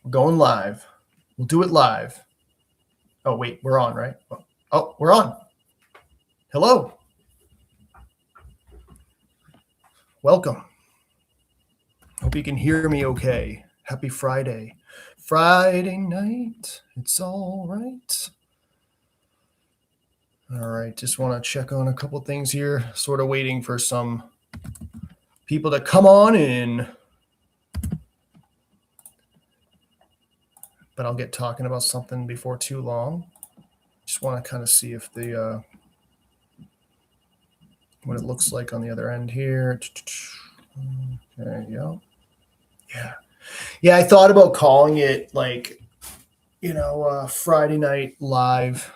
We're going live. We'll do it live. Oh, wait, we're on, right? Oh, we're on. Hello. Welcome. Hope you can hear me okay. Happy Friday. Friday night. It's all right. All right. Just want to check on a couple things here. Sort of waiting for some people to come on in. But I'll get talking about something before too long. Just want to kind of see if the what it looks like on the other end here. There you go. Yeah. I thought about calling it like, Friday night live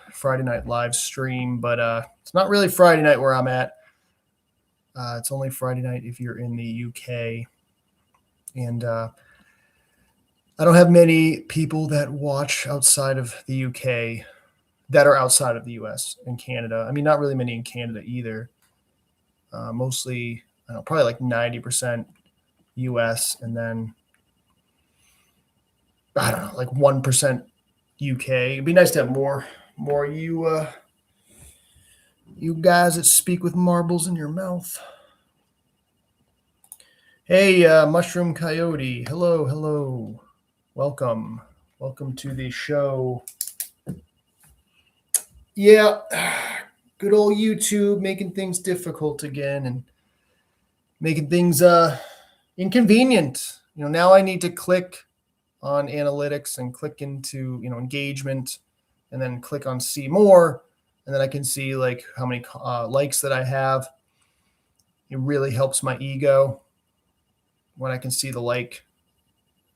stream, but it's not really Friday night where I'm at. It's only Friday night if you're in the UK, and I don't have many people that watch outside of the UK that are outside of the US and Canada. I mean, not really many in Canada either. Mostly, probably like 90% US, and then I don't know, like 1% UK. It'd be nice to have more you guys that speak with marbles in your mouth. Hey, Mushroom Coyote. Hello. Welcome to the show. Yeah, good old YouTube making things difficult again and making things inconvenient. Now I need to click on analytics and click into engagement, and then click on see more, and then I can see like how many likes that I have. It really helps my ego when I can see the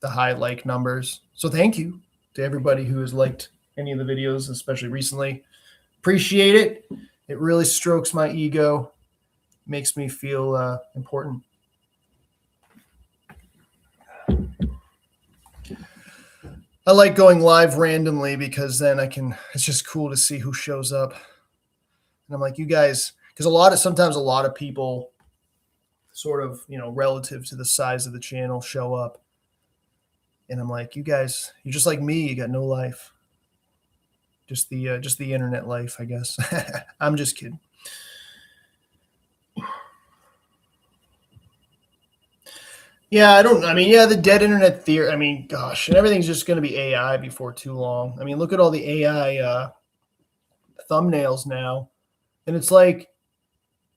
high like numbers. So thank you to everybody who has liked any of the videos, especially recently. Appreciate it. It really strokes my ego, makes me feel important. I like going live randomly because then it's just cool to see who shows up. And I'm like, you guys, because sometimes a lot of people sort of, relative to the size of the channel show up. And I'm like, you guys, you're just like me. You got no life. Just the internet life, I guess. I'm just kidding. Yeah, the dead internet theory. Gosh, and everything's just going to be AI before too long. Look at all the AI thumbnails now, and it's like,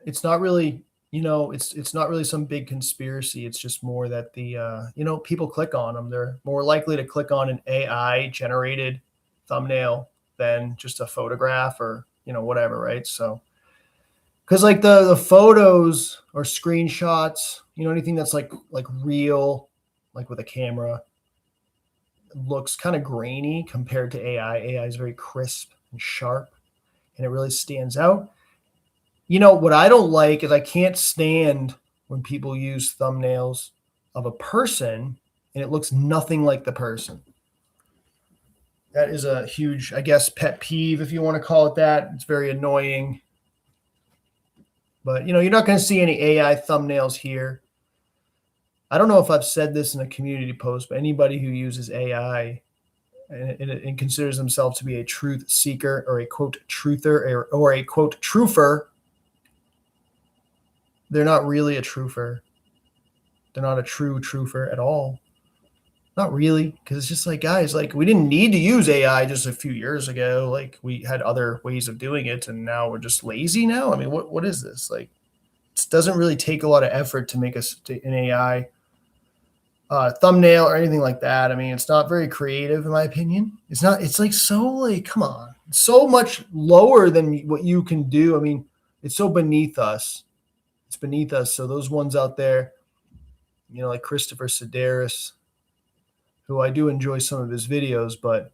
it's not really, it's not really some big conspiracy. It's just more that the people click on them. They're more likely to click on an AI generated thumbnail than just a photograph or whatever, right? So, because like the photos or screenshots, anything that's like real, like with a camera, looks kind of grainy compared to AI. AI is very crisp and sharp, and it really stands out. What I don't like is I can't stand when people use thumbnails of a person and it looks nothing like the person. That is a huge, I guess, pet peeve, if you want to call it that. It's very annoying. But, you're not going to see any AI thumbnails here. I don't know if I've said this in a community post, but anybody who uses AI and considers themselves to be a truth seeker or a quote truther or a quote truther, they're not really a truther. They're not a true truther at all. Not really, because it's just like, guys, like we didn't need to use AI just a few years ago. Like we had other ways of doing it, and now we're just lazy now. What is this? Like, it doesn't really take a lot of effort to make an AI thumbnail or anything like that. It's not very creative in my opinion. It's not. It's like so like, come on, it's so much lower than what you can do. It's so beneath us. It's beneath us. So those ones out there, like Christopher Sedaris, who I do enjoy some of his videos, but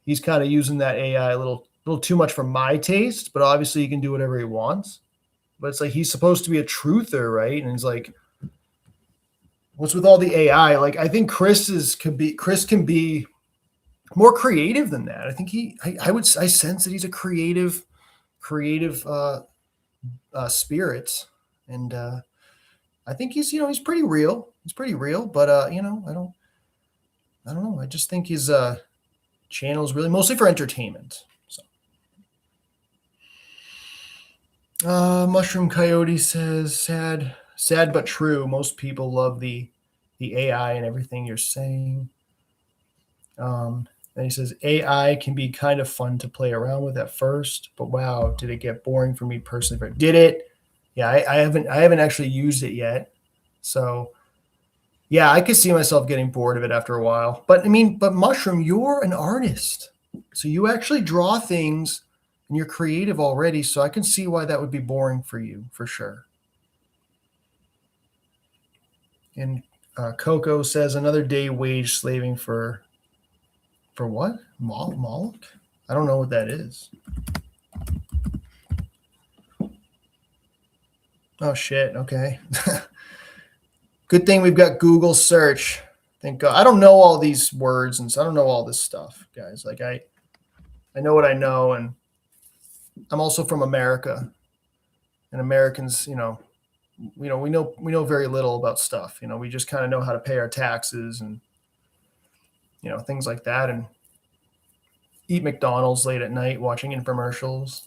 he's kind of using that AI a little too much for my taste, but obviously he can do whatever he wants. But it's like, he's supposed to be a truther, right? And he's like, what's with all the AI? Like, I think Chris can be more creative than that. I think I sense that he's a creative spirit. And I think he's pretty real. He's pretty real, but I don't, I don't know. I just think his channel is really mostly for entertainment. So, Mushroom Coyote says, sad but true. Most people love the AI and everything you're saying. And he says AI can be kind of fun to play around with at first, but wow, did it get boring for me personally? Did it? Yeah, I haven't actually used it yet. So yeah, I could see myself getting bored of it after a while. But I mean, but Mushroom, you're an artist. So you actually draw things and you're creative already. So I can see why that would be boring for you for sure. And Coco says another day wage slaving for what? Moloch? I don't know what that is. Oh shit. Okay. Good thing we've got Google search. Thank God. I don't know all these words and so I don't know all this stuff, guys. Like I know what I know, and I'm also from America. And Americans, we know very little about stuff. We just kind of know how to pay our taxes and things like that, and eat McDonald's late at night watching infomercials.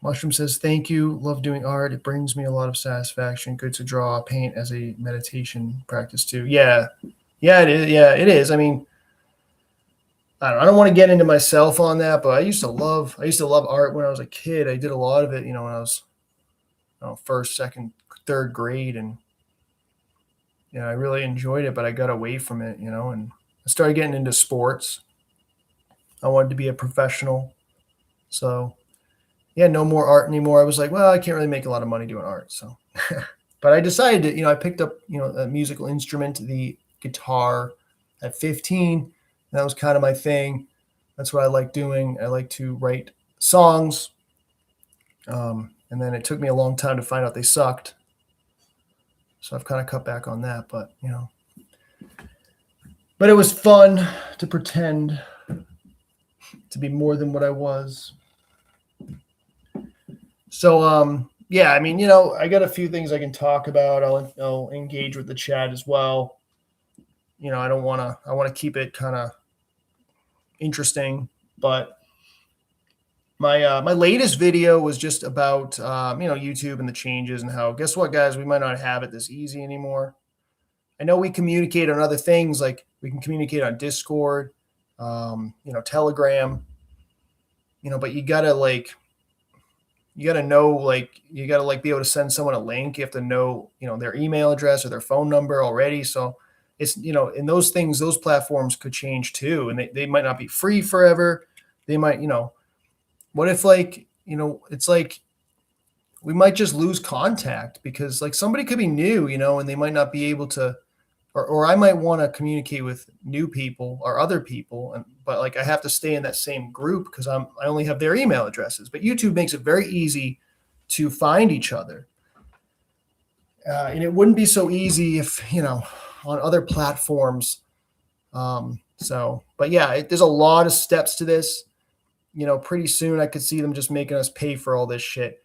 Mushroom says, thank you. Love doing art. It brings me a lot of satisfaction. Good to draw, paint as a meditation practice too. Yeah. Yeah, it is. Yeah, it is. I mean, I don't want to get into myself on that, but I used to love art when I was a kid. I did a lot of it, when I was first, second, third grade, and I really enjoyed it, but I got away from it, and I started getting into sports. I wanted to be a professional. So yeah, no more art anymore. I was like, well, I can't really make a lot of money doing art. So, but I decided to, I picked up, a musical instrument, the guitar at 15. That was kind of my thing. That's what I like doing. I like to write songs. And then it took me a long time to find out they sucked. So I've kind of cut back on that, but but it was fun to pretend to be more than what I was. So, yeah, I mean, I got a few things I can talk about. I'll engage with the chat as well. I want to keep it kind of interesting, but my latest video was just about YouTube and the changes and how, guess what, guys, we might not have it this easy anymore. I know we communicate on other things, like we can communicate on Discord, Telegram, but you gotta be able to send someone a link. You have to know their email address or their phone number already. So it's in those things, those platforms could change too, and they might not be free forever. They might what if it's like we might just lose contact because like somebody could be new, and they might not be able to, or I might want to communicate with new people or other people, but like I have to stay in that same group because I only have their email addresses. But YouTube makes it very easy to find each other, and it wouldn't be so easy if on other platforms. But yeah, there's a lot of steps to this. Pretty soon I could see them just making us pay for all this shit.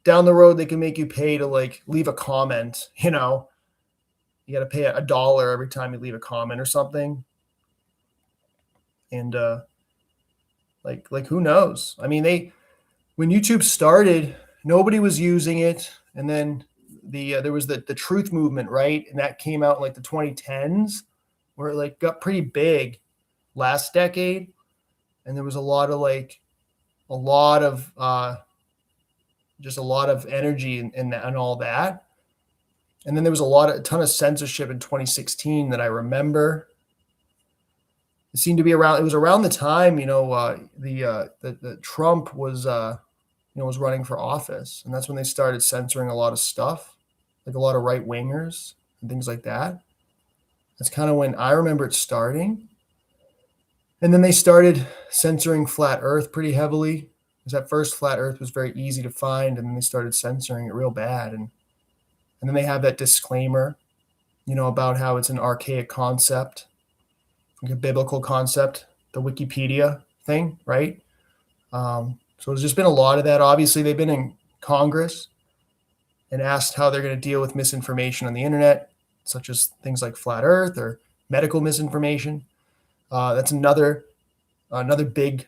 Down the road, they can make you pay to like leave a comment. You got to pay $1 every time you leave a comment or something. And like who knows? I mean, when YouTube started, nobody was using it, and then there was the truth movement, right? And that came out in like the 2010s, where it like got pretty big last decade, and there was a lot of energy in that and all that. And then there was a ton of censorship in 2016 that I remember. It seemed to be around. It was around the time, the Trump was, was running for office, and that's when they started censoring a lot of stuff, like a lot of right wingers and things like that. That's kind of when I remember it starting. And then they started censoring flat Earth pretty heavily, because at first flat Earth was very easy to find, and then they started censoring it real bad. And then they have that disclaimer, about how it's an archaic concept, like a biblical concept, the Wikipedia thing, right? So there's just been a lot of that. Obviously, they've been in Congress and asked how they're going to deal with misinformation on the internet. such as things like flat Earth or medical misinformation. That's another big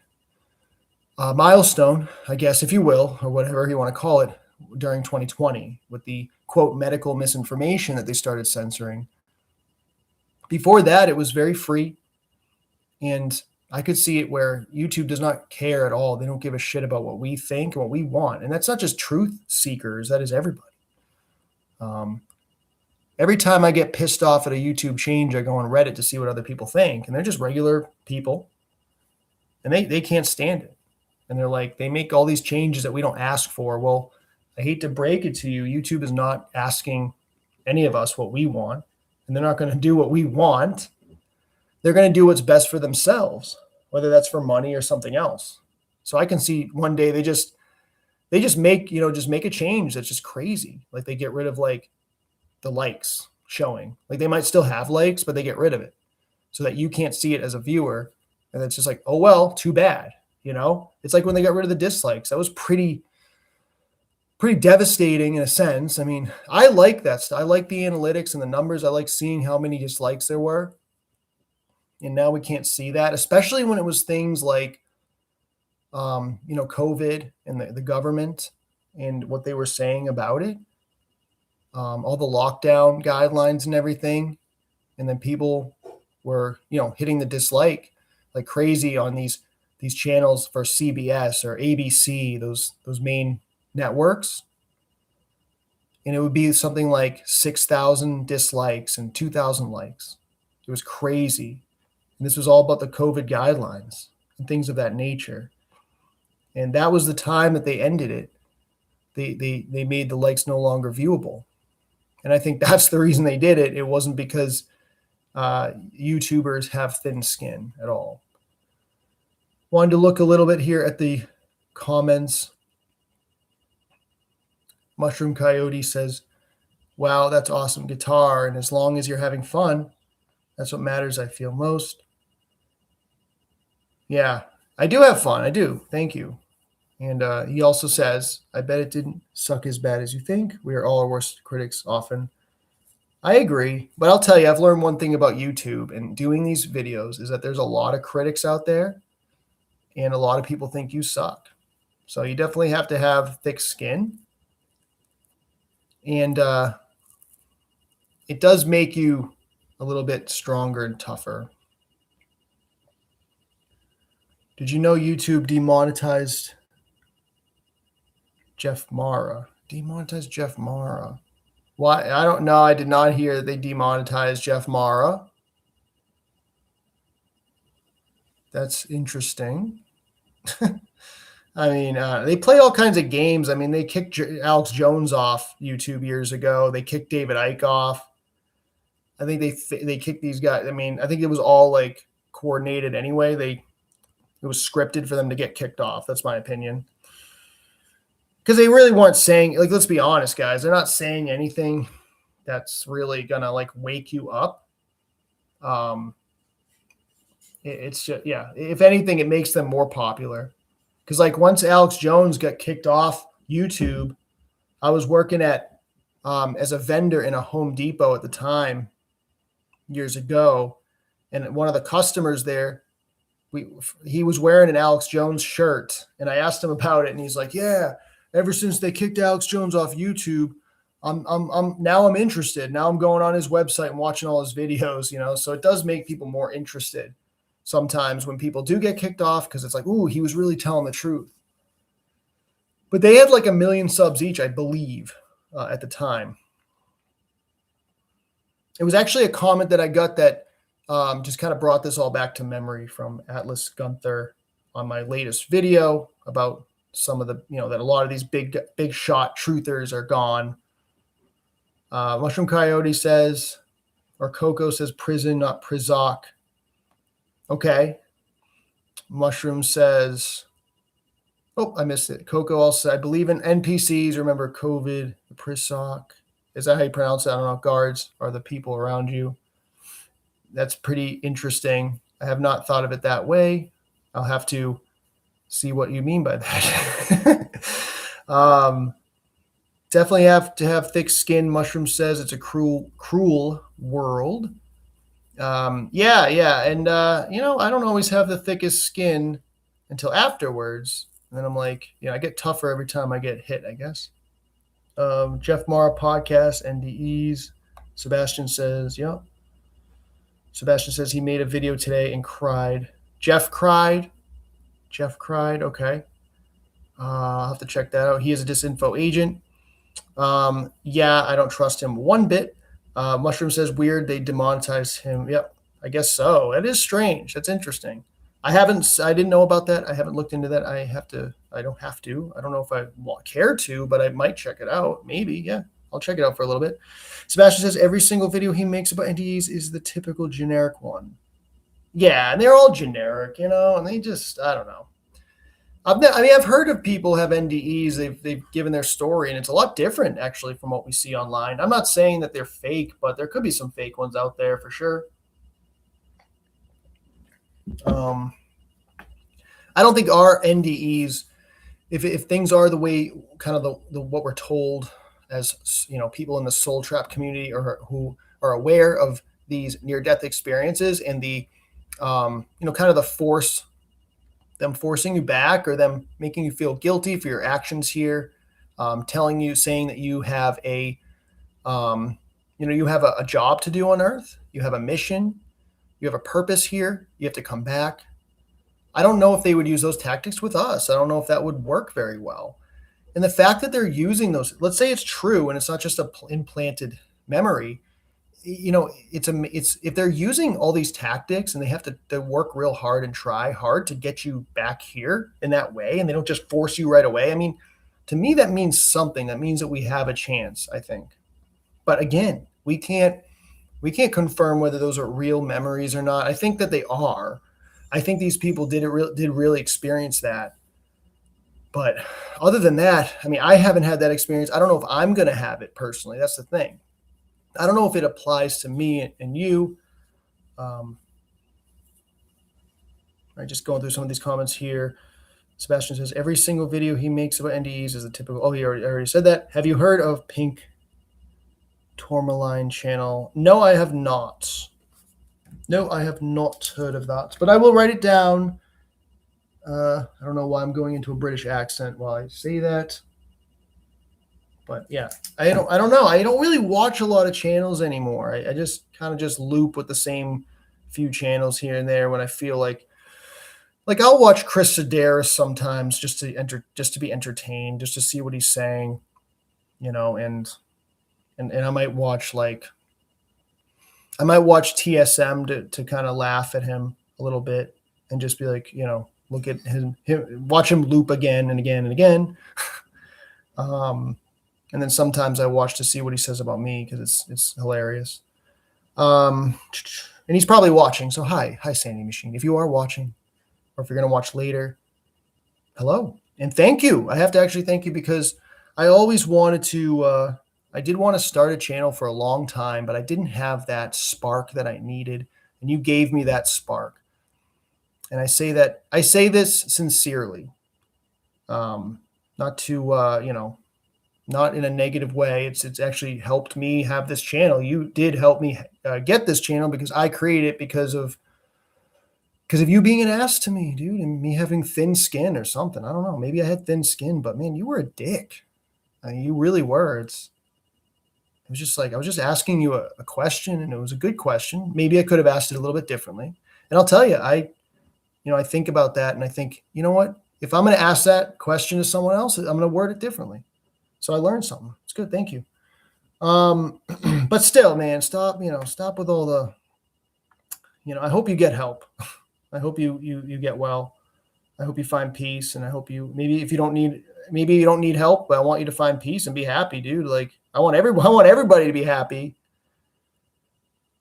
milestone, I guess, if you will, or whatever you want to call it, during 2020 with the quote medical misinformation that they started censoring. Before that, it was very free. And I could see it where YouTube does not care at all. They don't give a shit about what we think and what we want. And that's not just truth seekers, that is everybody. Every time I get pissed off at a YouTube change, I go on Reddit to see what other people think. And they're just regular people. And they can't stand it. And they're like, they make all these changes that we don't ask for. Well, I hate to break it to you. YouTube is not asking any of us what we want. And they're not going to do what we want. They're going to do what's best for themselves, whether that's for money or something else. So I can see one day they just make, just make a change that's just crazy. Like they get rid of like the likes showing. Like they might still have likes, but they get rid of it so that you can't see it as a viewer. And it's just like, oh, well, too bad. It's like when they got rid of the dislikes. That was pretty devastating in a sense. I mean, I like that stuff. I like the analytics and the numbers. I like seeing how many dislikes there were. And now we can't see that, especially when it was things like, COVID and the government and what they were saying about it, all the lockdown guidelines and everything. And then people were, hitting the dislike like crazy on these channels for CBS or ABC, those main networks. And it would be something like 6,000 dislikes and 2,000 likes. It was crazy. And this was all about the COVID guidelines and things of that nature. And that was the time that they ended it. They made the likes no longer viewable. And I think that's the reason they did it. It wasn't because YouTubers have thin skin at all. Wanted to look a little bit here at the comments. Mushroom Coyote says, wow, that's awesome guitar. And as long as you're having fun, that's what matters, I feel most. Yeah, I do have fun. I do. Thank you. And he also says, I bet it didn't suck as bad as you think. We are all our worst critics often. I agree. But I'll tell you, I've learned one thing about YouTube and doing these videos is that there's a lot of critics out there and a lot of people think you suck. So you definitely have to have thick skin. And it does make you a little bit stronger and tougher. Did you know YouTube demonetized Jeff Mara? Demonetized Jeff Mara. Why? I don't know. I did not hear that they demonetized Jeff Mara. That's interesting. I mean, they play all kinds of games. I mean, they kicked Alex Jones off YouTube years ago. They kicked David Icke off. I think they kicked these guys. I mean, I think it was all like coordinated anyway. It was scripted for them to get kicked off. That's my opinion. Because they really weren't saying, like, let's be honest, guys. They're not saying anything that's really going to, like, wake you up. It's just, yeah. If anything, it makes them more popular. Because, like, once Alex Jones got kicked off YouTube, I was working at as a vendor in a Home Depot at the time, years ago. And one of the customers there, he was wearing an Alex Jones shirt. And I asked him about it. And he's like, yeah. Ever since they kicked Alex Jones off YouTube, I'm interested. Now I'm going on his website and watching all his videos, So it does make people more interested sometimes when people do get kicked off because it's like, ooh, he was really telling the truth. But they had like 1 million subs each, I believe, at the time. It was actually a comment that I got that just kind of brought this all back to memory from Atlas Gunther on my latest video about some of the, that a lot of these big shot truthers are gone. Mushroom Coyote says, or Coco says prison, not Prizoc. Okay. Mushroom says, oh, I missed it. Coco also, I believe in NPCs. Remember COVID, Prizoc. Is that how you pronounce it? I don't know. Guards are the people around you. That's pretty interesting. I have not thought of it that way. I'll have to see what you mean by that. Definitely have to have thick skin. Mushroom says it's a cruel world. Yeah. And, I don't always have the thickest skin until afterwards. And then I'm like, I get tougher every time I get hit, I guess. Jeff Mara podcast, NDEs. Sebastian says, Sebastian says he made a video today and cried. Jeff cried. Okay. I'll have to check that out. He is a disinfo agent. Yeah, I don't trust him one bit. Mushroom says weird. They demonetized him. Yep, I guess so. It is strange. That's interesting. I didn't know about that. I haven't looked into that. I don't have to. I don't know if I care to, but I might check it out. Maybe. Yeah, I'll check it out for a little bit. Sebastian says every single video he makes about NDEs is the typical generic one. Yeah, and they're all generic, and they just, I don't know. I've heard of people have NDEs. They've given their story, and it's a lot different actually from what we see online. I'm not saying that they're fake, but there could be some fake ones out there for sure. I don't think our NDEs, if things are the way kind of the what we're told as people in the soul trap community or who are aware of these near-death experiences and the kind of them forcing you back or them making you feel guilty for your actions here, saying that you have a job to do on Earth, you have a mission, you have a purpose here, you have to come back. I don't know if they would use those tactics with us. I don't know if that would work very well. And the fact that they're using those, let's say it's true and it's not just a implanted memory, it's if they're using all these tactics and they have to work real hard and try hard to get you back here in that way, and they don't just force you right away. I mean, to me, that means something. That means that we have a chance, I think. But again, we can't confirm whether those are real memories or not. I think that they are. I think these people did really experience that. But other than that, I mean, I haven't had that experience. I don't know if I'm going to have it personally. That's the thing. I don't know if it applies to me and you. Just going through some of these comments here. Sebastian says every single video he makes about NDEs is a typical. Oh, he already said that. Have you heard of Pink Tourmaline channel? No, I have not. No, I have not heard of that, but I will write it down. I don't know why I'm going into a British accent while I say that. But yeah, I don't know. I don't really watch a lot of channels anymore. I just kind of just loop with the same few channels here and there when I feel like I'll watch Chris Sedaris sometimes just to be entertained, just to see what he's saying, and I might watch TSM to kind of laugh at him a little bit and just be like, look at him, watch him loop again and again and again. And then sometimes I watch to see what he says about me because it's hilarious. And he's probably watching. So hi, Sandy Machine. If you are watching or if you're going to watch later, hello. And thank you. I have to actually thank you because I always wanted to, I did want to start a channel for a long time, but I didn't have that spark that I needed. And you gave me that spark. And I say this sincerely, not to, not in a negative way. It's actually helped me have this channel. You did help me get this channel because I created it because of you being an ass to me, dude, and me having thin skin or something. I don't know. Maybe I had thin skin, but man, you were a dick. I mean, you really were. It was just like I was just asking you a question, and it was a good question. Maybe I could have asked it a little bit differently. And I'll tell you, I think about that, and I think, you know what? If I'm going to ask that question to someone else, I'm going to word it differently. So I learned something. It's good. Thank you. But still, man, stop with all the, I hope you get help. I hope you get well. I hope you find peace. And I hope maybe you don't need help, but I want you to find peace and be happy, dude. Like I want everybody to be happy.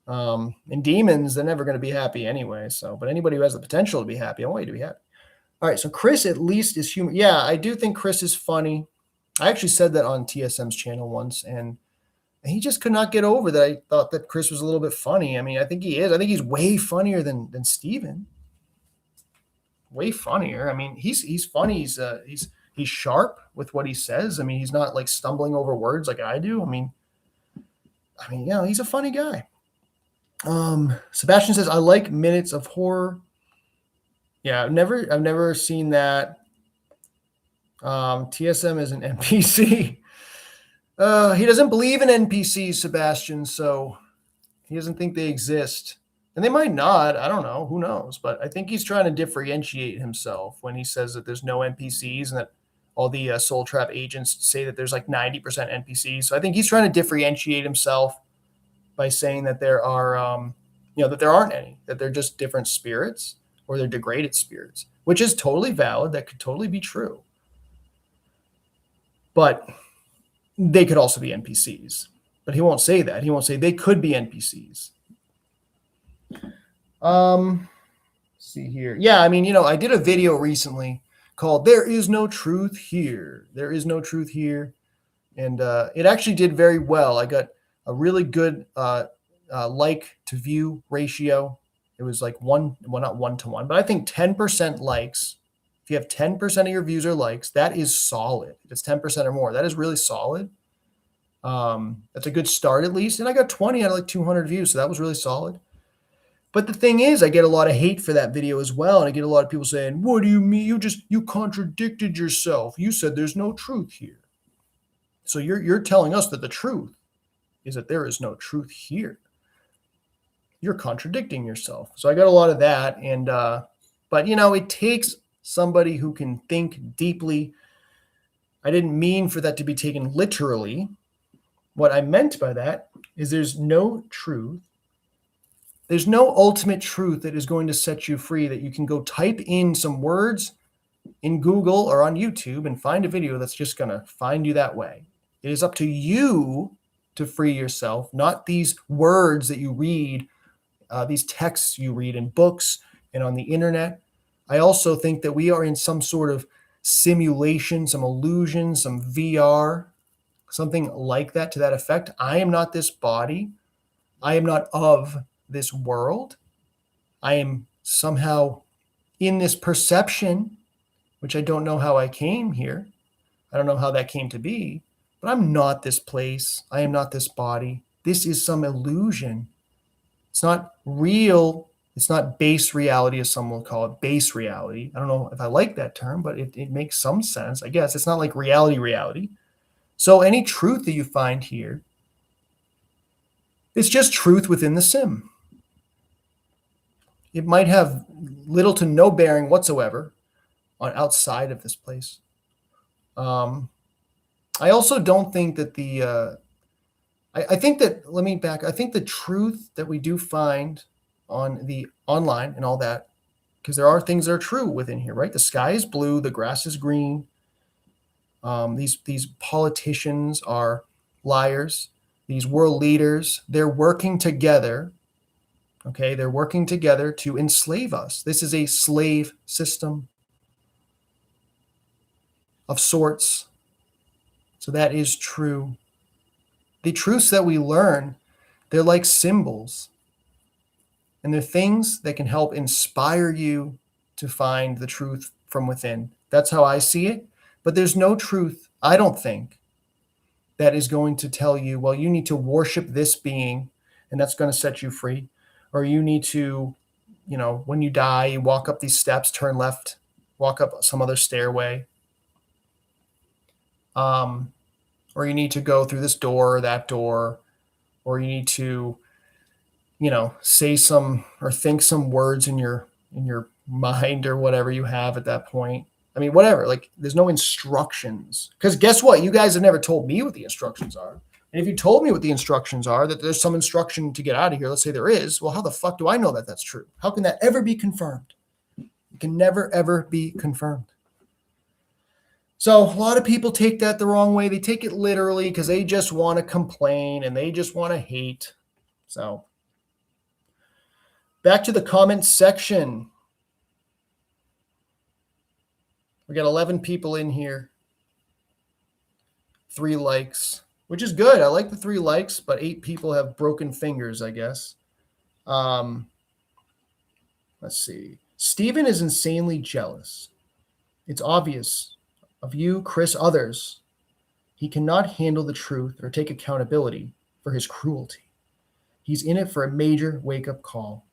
And demons, they're never going to be happy anyway. So, but anybody who has the potential to be happy, I want you to be happy. All right. So Chris at least is human. Yeah, I do think Chris is funny. I actually said that on TSM's channel once, and he just could not get over that. I thought that Chris was a little bit funny. I mean, I think he is. I think he's way funnier than Steven. Way funnier. I mean, he's funny. He's he's sharp with what he says. I mean, he's not like stumbling over words like I do. I mean, he's a funny guy. Sebastian says, I like Minutes of Horror. Yeah, I've never seen that. TSM is an NPC. He doesn't believe in NPCs, Sebastian, so he doesn't think they exist. And they might not. I don't know. Who knows? But I think he's trying to differentiate himself when he says that there's no NPCs and that all the Soul Trap agents say that there's like 90% NPCs. So I think he's trying to differentiate himself by saying that there are, that there aren't any, that they're just different spirits or they're degraded spirits, which is totally valid. That could totally be true. But they could also be NPCs. But he won't say that. He won't say they could be NPCs. See here. Yeah, I mean, I did a video recently called There Is No Truth Here. There is no truth here. And it actually did very well. I got a really good like to view ratio. It was like not 1-to-1, but I think 10% likes. If you have 10% of your views or likes, that is solid. If it's 10% or more, that is really solid. That's a good start at least. And I got 20 out of like 200 views. So that was really solid. But the thing is, I get a lot of hate for that video as well. And I get a lot of people saying, what do you mean? You contradicted yourself. You said there's no truth here. So you're telling us that the truth is that there is no truth here. You're contradicting yourself. So I got a lot of that. And, but it takes somebody who can think deeply. I didn't mean for that to be taken literally. What I meant by that is there's no truth. There's no ultimate truth that is going to set you free, that you can go type in some words in Google or on YouTube and find a video that's just going to find you that way. It is up to you to free yourself, not these words that you read, these texts you read in books and on the internet. I also think that we are in some sort of simulation, some illusion, some VR, something like that, to that effect. I am not this body. I am not of this world. I am somehow in this perception, which I don't know how I came here. I don't know how that came to be, but I'm not this place. I am not this body. This is some illusion. It's not real. It's not base reality, as some will call it, base reality. I don't know if I like that term, but it makes some sense, I guess. It's not like reality. So any truth that you find here, it's just truth within the sim. It might have little to no bearing whatsoever on outside of this place. I also don't think that I think that, let me back, I think the truth that we do find on the online and all that, because there are things that are true within here, right? The sky is blue, the grass is green. These politicians are liars. These world leaders, they're working together. Okay, they're working together to enslave us. This is a slave system of sorts. So that is true. The truths that we learn, they're like symbols. And they're things that can help inspire you to find the truth from within. That's how I see it. But there's no truth, I don't think, that is going to tell you, well, you need to worship this being, and that's going to set you free. Or you need to, when you die, you walk up these steps, turn left, walk up some other stairway. Or you need to go through this door or that door. Or you need to, say some or think some words in your mind or whatever you have at that point. I mean, whatever, like there's no instructions. Because guess what? You guys have never told me what the instructions are. And if you told me what the instructions are, that there's some instruction to get out of here, let's say there is, well, how the fuck do I know that that's true? How can that ever be confirmed? It can never, ever be confirmed. So a lot of people take that the wrong way. They take it literally because they just want to complain and they just want to hate. So back to the comment section. We got 11 people in here. 3 likes. Which is good. I like the 3 likes, but 8 people have broken fingers, I guess. Let's see. Steven is insanely jealous. It's obvious. of you, Chris, others. He cannot handle the truth or take accountability for his cruelty. He's in it for a major wake-up call.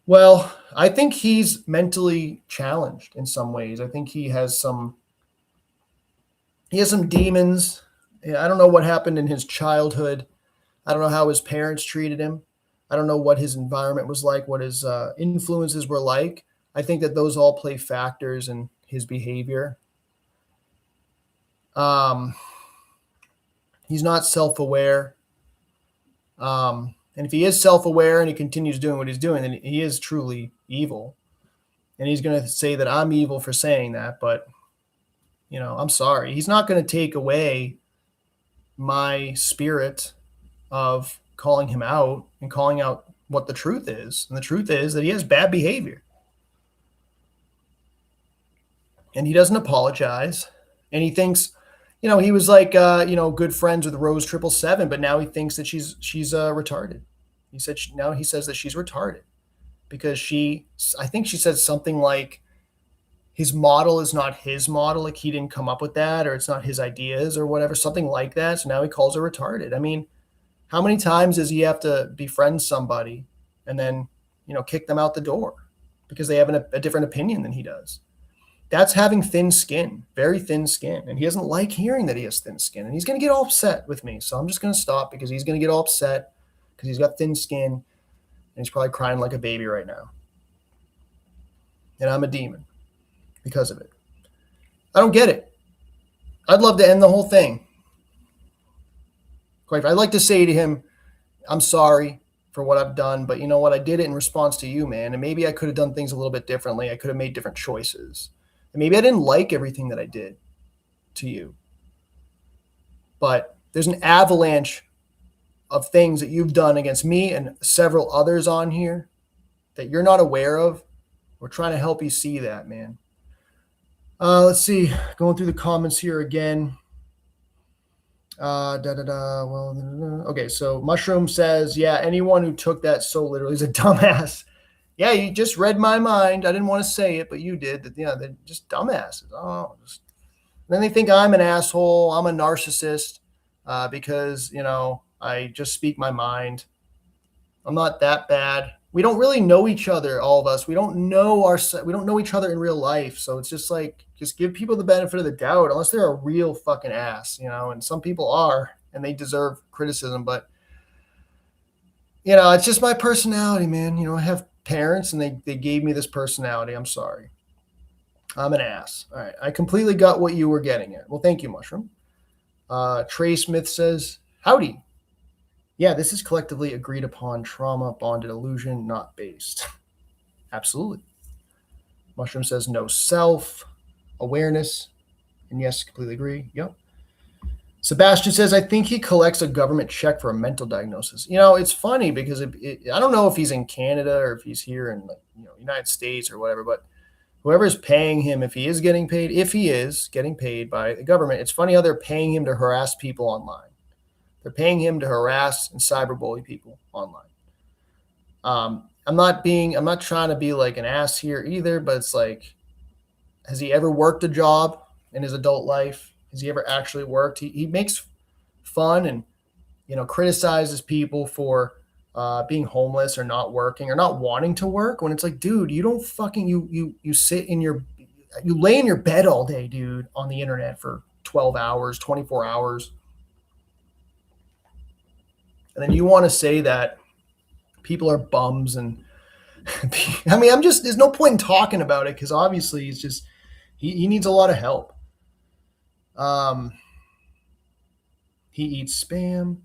Well, I think he's mentally challenged in some ways. I think he has some demons. I don't know what happened in his childhood. I don't know how his parents treated him. I don't know what his environment was like, what his influences were like. I think that those all play factors in his behavior. He's not self-aware. And if he is self-aware and he continues doing what he's doing, then he is truly evil. And he's going to say that I'm evil for saying that, but I'm sorry. He's not going to take away my spirit of calling him out and calling out what the truth is. And the truth is that he has bad behavior. And he doesn't apologize. And he thinks, he was like, good friends with Rose 777, but now he thinks that she's retarded. He says that she's retarded because I think she said something like his model is not his model. Like he didn't come up with that, or it's not his ideas or whatever, something like that. So now he calls her retarded. I mean, how many times does he have to befriend somebody and then, kick them out the door because they have a different opinion than he does? That's having thin skin, very thin skin. And he doesn't like hearing that he has thin skin. And he's going to get all upset with me. So I'm just going to stop because he's going to get all upset because he's got thin skin. And he's probably crying like a baby right now. And I'm a demon because of it. I don't get it. I'd love to end the whole thing. Quite, I'd like to say to him, I'm sorry for what I've done, but you know what? I did it in response to you, man. And maybe I could have done things a little bit differently. I could have made different choices. And maybe I didn't like everything that I did to you. But there's an avalanche of things that you've done against me and several others on here that you're not aware of. We're trying to help you see that, man. Let's see. Going through the comments here again. Okay, so Mushroom says, yeah, anyone who took that so literally is a dumbass. Yeah, you just read my mind. I didn't want to say it, but you did. They're just dumbasses. Then they think I'm an asshole. I'm a narcissist because, I just speak my mind. I'm not that bad. We don't really know each other, all of us. We don't know each other in real life. So it's just like, just give people the benefit of the doubt, unless they're a real fucking ass, and some people are, and they deserve criticism. But, it's just my personality, man. I have parents and they gave me this personality. I'm sorry. I'm an ass. All right. I completely got what you were getting at. Well, thank you, Mushroom. Trey Smith says, howdy. Yeah, this is collectively agreed upon trauma, bonded illusion, not based. Absolutely. Mushroom says no self-awareness. And yes, completely agree. Yep. Sebastian says, I think he collects a government check for a mental diagnosis. It's funny because I don't know if he's in Canada or if he's here in United States or whatever, but whoever's paying him, if he is getting paid by the government, it's funny how they're paying him to harass people online. They're paying him to harass and cyberbully people online. I'm not trying to be like an ass here either, but it's like, has he ever worked a job in his adult life? Has he ever actually worked? He makes fun and, criticizes people for being homeless or not working or not wanting to work, when it's like, dude, you don't fucking, you lay in your bed all day, dude, on the internet for 12 hours, 24 hours. And then you want to say that people are bums and there's no point in talking about it because obviously he's just, he needs a lot of help. He eats spam.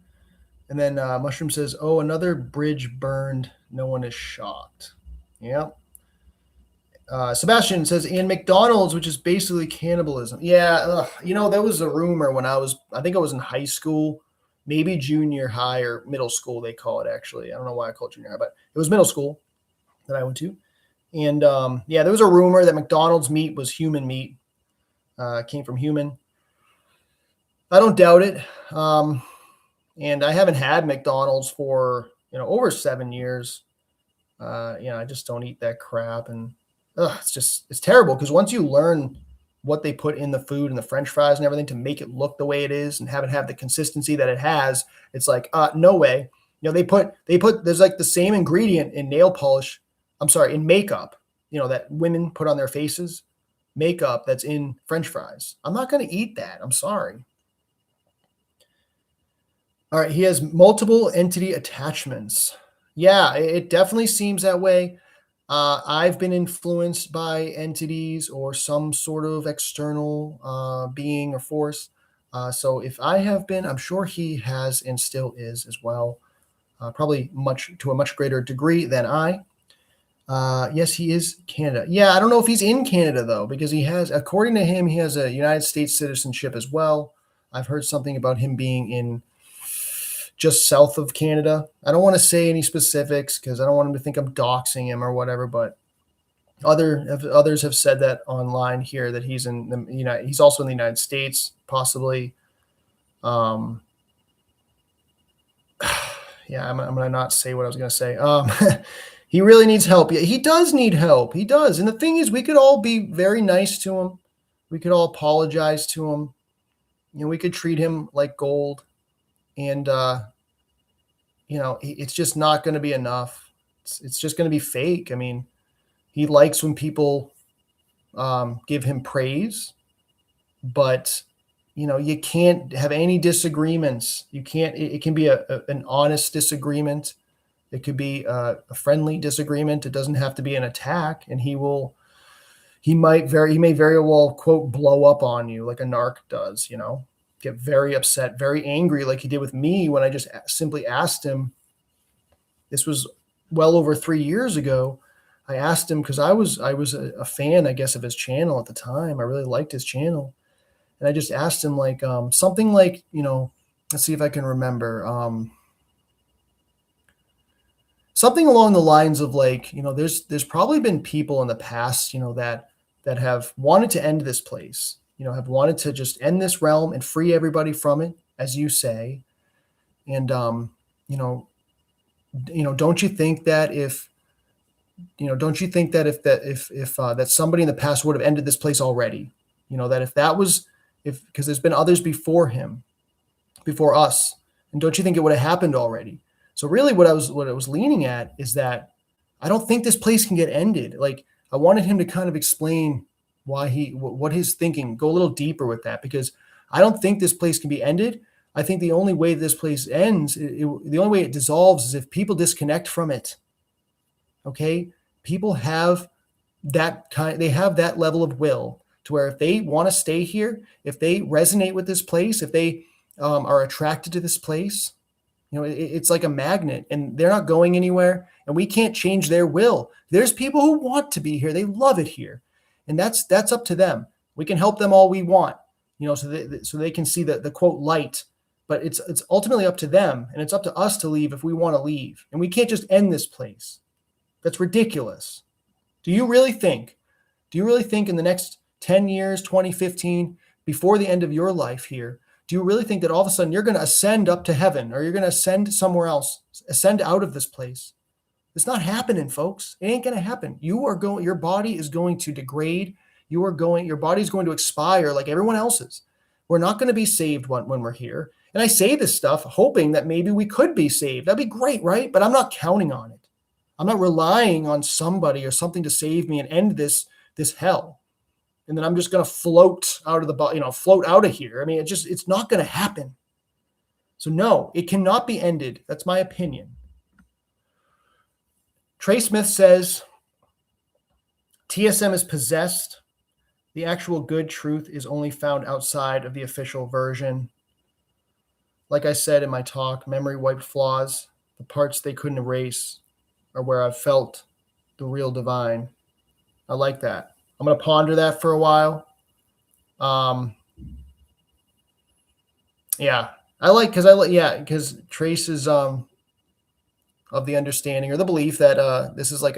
And then Mushroom says, oh, another bridge burned. No one is shocked. Yeah. Sebastian says, and McDonald's, which is basically cannibalism. Yeah. There was a rumor when I think I was in high school, maybe junior high or middle school, they call it actually. I don't know why I call it junior high, but it was middle school that I went to. And there was a rumor that McDonald's meat was human meat, came from human. I don't doubt it. And I haven't had McDonald's for, over 7 years. I just don't eat that crap. And it's terrible because once you learn what they put in the food and the French fries and everything to make it look the way it is and have it have the consistency that it has. It's like, no way. They put there's like the same ingredient in nail polish. I'm sorry, in makeup, that women put on their faces, makeup that's in French fries. I'm not going to eat that. I'm sorry. All right. He has multiple entity attachments. Yeah, it definitely seems that way. I've been influenced by entities or some sort of external being or force. So if I have been, I'm sure he has and still is as well. Probably to a much greater degree than I. Yes, he is Canada. Yeah, I don't know if he's in Canada though, because according to him, he has a United States citizenship as well. I've heard something about him being in just south of Canada. I don't want to say any specifics because I don't want him to think I'm doxing him or whatever, but others have said that online here that he's in the he's also in the United States, possibly. Yeah, I'm gonna not say what I was gonna say. He really needs help. Yeah, he does need help. He does. And the thing is, we could all be very nice to him. We could all apologize to him. We could treat him like gold. And, it's just not going to be enough. It's just going to be fake. I mean, he likes when people give him praise, but, you can't have any disagreements. You can't, it can be an honest disagreement. It could be a friendly disagreement. It doesn't have to be an attack. And he may very well, quote, blow up on you like a narc does, get very upset, very angry, like he did with me when I just simply asked him. This was well over 3 years ago. I asked him because I was a fan, I guess, of his channel at the time. I really liked his channel. And I just asked him like something like, let's see if I can remember. Something along the lines of like, there's probably been people in the past, that have wanted to end this place, have wanted to just end this realm and free everybody from it, as you say. And, don't you think that if that somebody in the past would have ended this place already, that because there's been others before him, before us. And don't you think it would have happened already? So really what I was leaning at is that I don't think this place can get ended. Like I wanted him to kind of explain what his thinking, go a little deeper with that, because I don't think this place can be ended. I think the only way this place ends, the only way it dissolves is if people disconnect from it. Okay. People have they have that level of will to where if they want to stay here, if they resonate with this place, if they are attracted to this place, it's like a magnet and they're not going anywhere and we can't change their will. There's people who want to be here. They love it here. And that's up to them. We can help them all we want, so they can see the quote light, but it's ultimately up to them. And it's up to us to leave if we want to leave. And we can't just end this place. That's ridiculous. Do you really think in the next 10 years, 2015, before the end of your life here, do you really think that all of a sudden you're going to ascend up to heaven or you're going to ascend somewhere else, ascend out of this place? It's not happening, folks. It ain't going to happen. Your body is going to degrade. Your body is going to expire like everyone else's. We're not going to be saved when we're here. And I say this stuff hoping that maybe we could be saved. That'd be great, right? But I'm not counting on it. I'm not relying on somebody or something to save me and end this hell. And then I'm just going to float out of here. I mean, it's not going to happen. So no, it cannot be ended. That's my opinion. Trey Smith says, TSM is possessed. The actual good truth is only found outside of the official version. Like I said in my talk, memory wiped flaws, the parts they couldn't erase are where I've felt the real divine. I like that. I'm going to ponder that for a while. Yeah, because Trace is of the understanding or the belief that this is like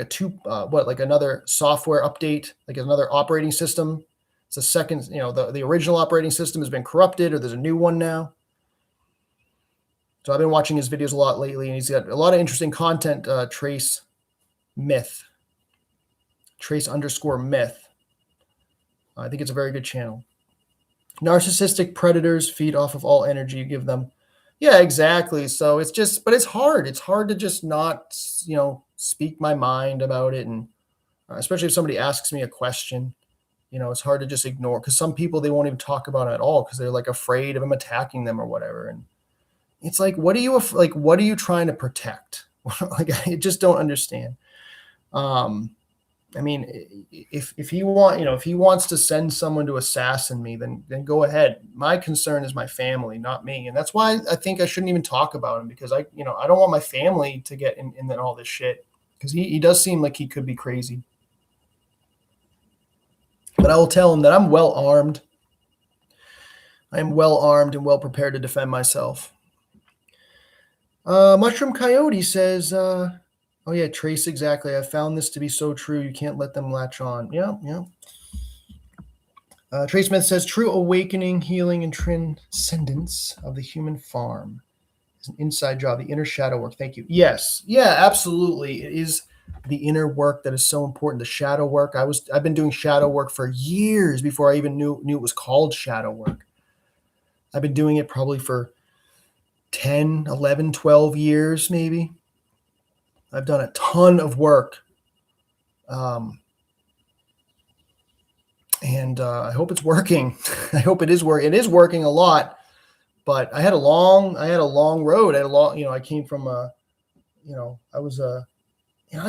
another software update, like another operating system. It's a second, the original operating system has been corrupted or there's a new one now. So I've been watching his videos a lot lately and he's got a lot of interesting content, Trace_myth. I think it's a very good channel. Narcissistic predators feed off of all energy you give them. Yeah, exactly. So it's just, but it's hard. It's hard to just not, speak my mind about it. And especially if somebody asks me a question, it's hard to just ignore, because some people, they won't even talk about it at all because they're like afraid of him attacking them or whatever. And it's like, what are you trying to protect? Like, I just don't understand. I mean, if he if he wants to send someone to assassin me, then go ahead. My concern is my family, not me, and that's why I think I shouldn't even talk about him, because I don't want my family to get in all this shit, because he does seem like he could be crazy. But I will tell him that I'm well armed. I am well armed and well prepared to defend myself. Mushroom Coyote says, oh yeah, Trace, exactly. I found this to be so true. You can't let them latch on. Yeah. Trace Smith says, true awakening, healing, and transcendence of the human farm is an inside job, the inner shadow work. Thank you. Yes. Yeah, absolutely. It is the inner work that is so important. The shadow work. I've been doing shadow work for years before I even knew it was called shadow work. I've been doing it probably for 10, 11, 12 years, maybe. I've done a ton of work. And I hope it's working. I hope it is working. It is working a lot, but I had a long road. I came from I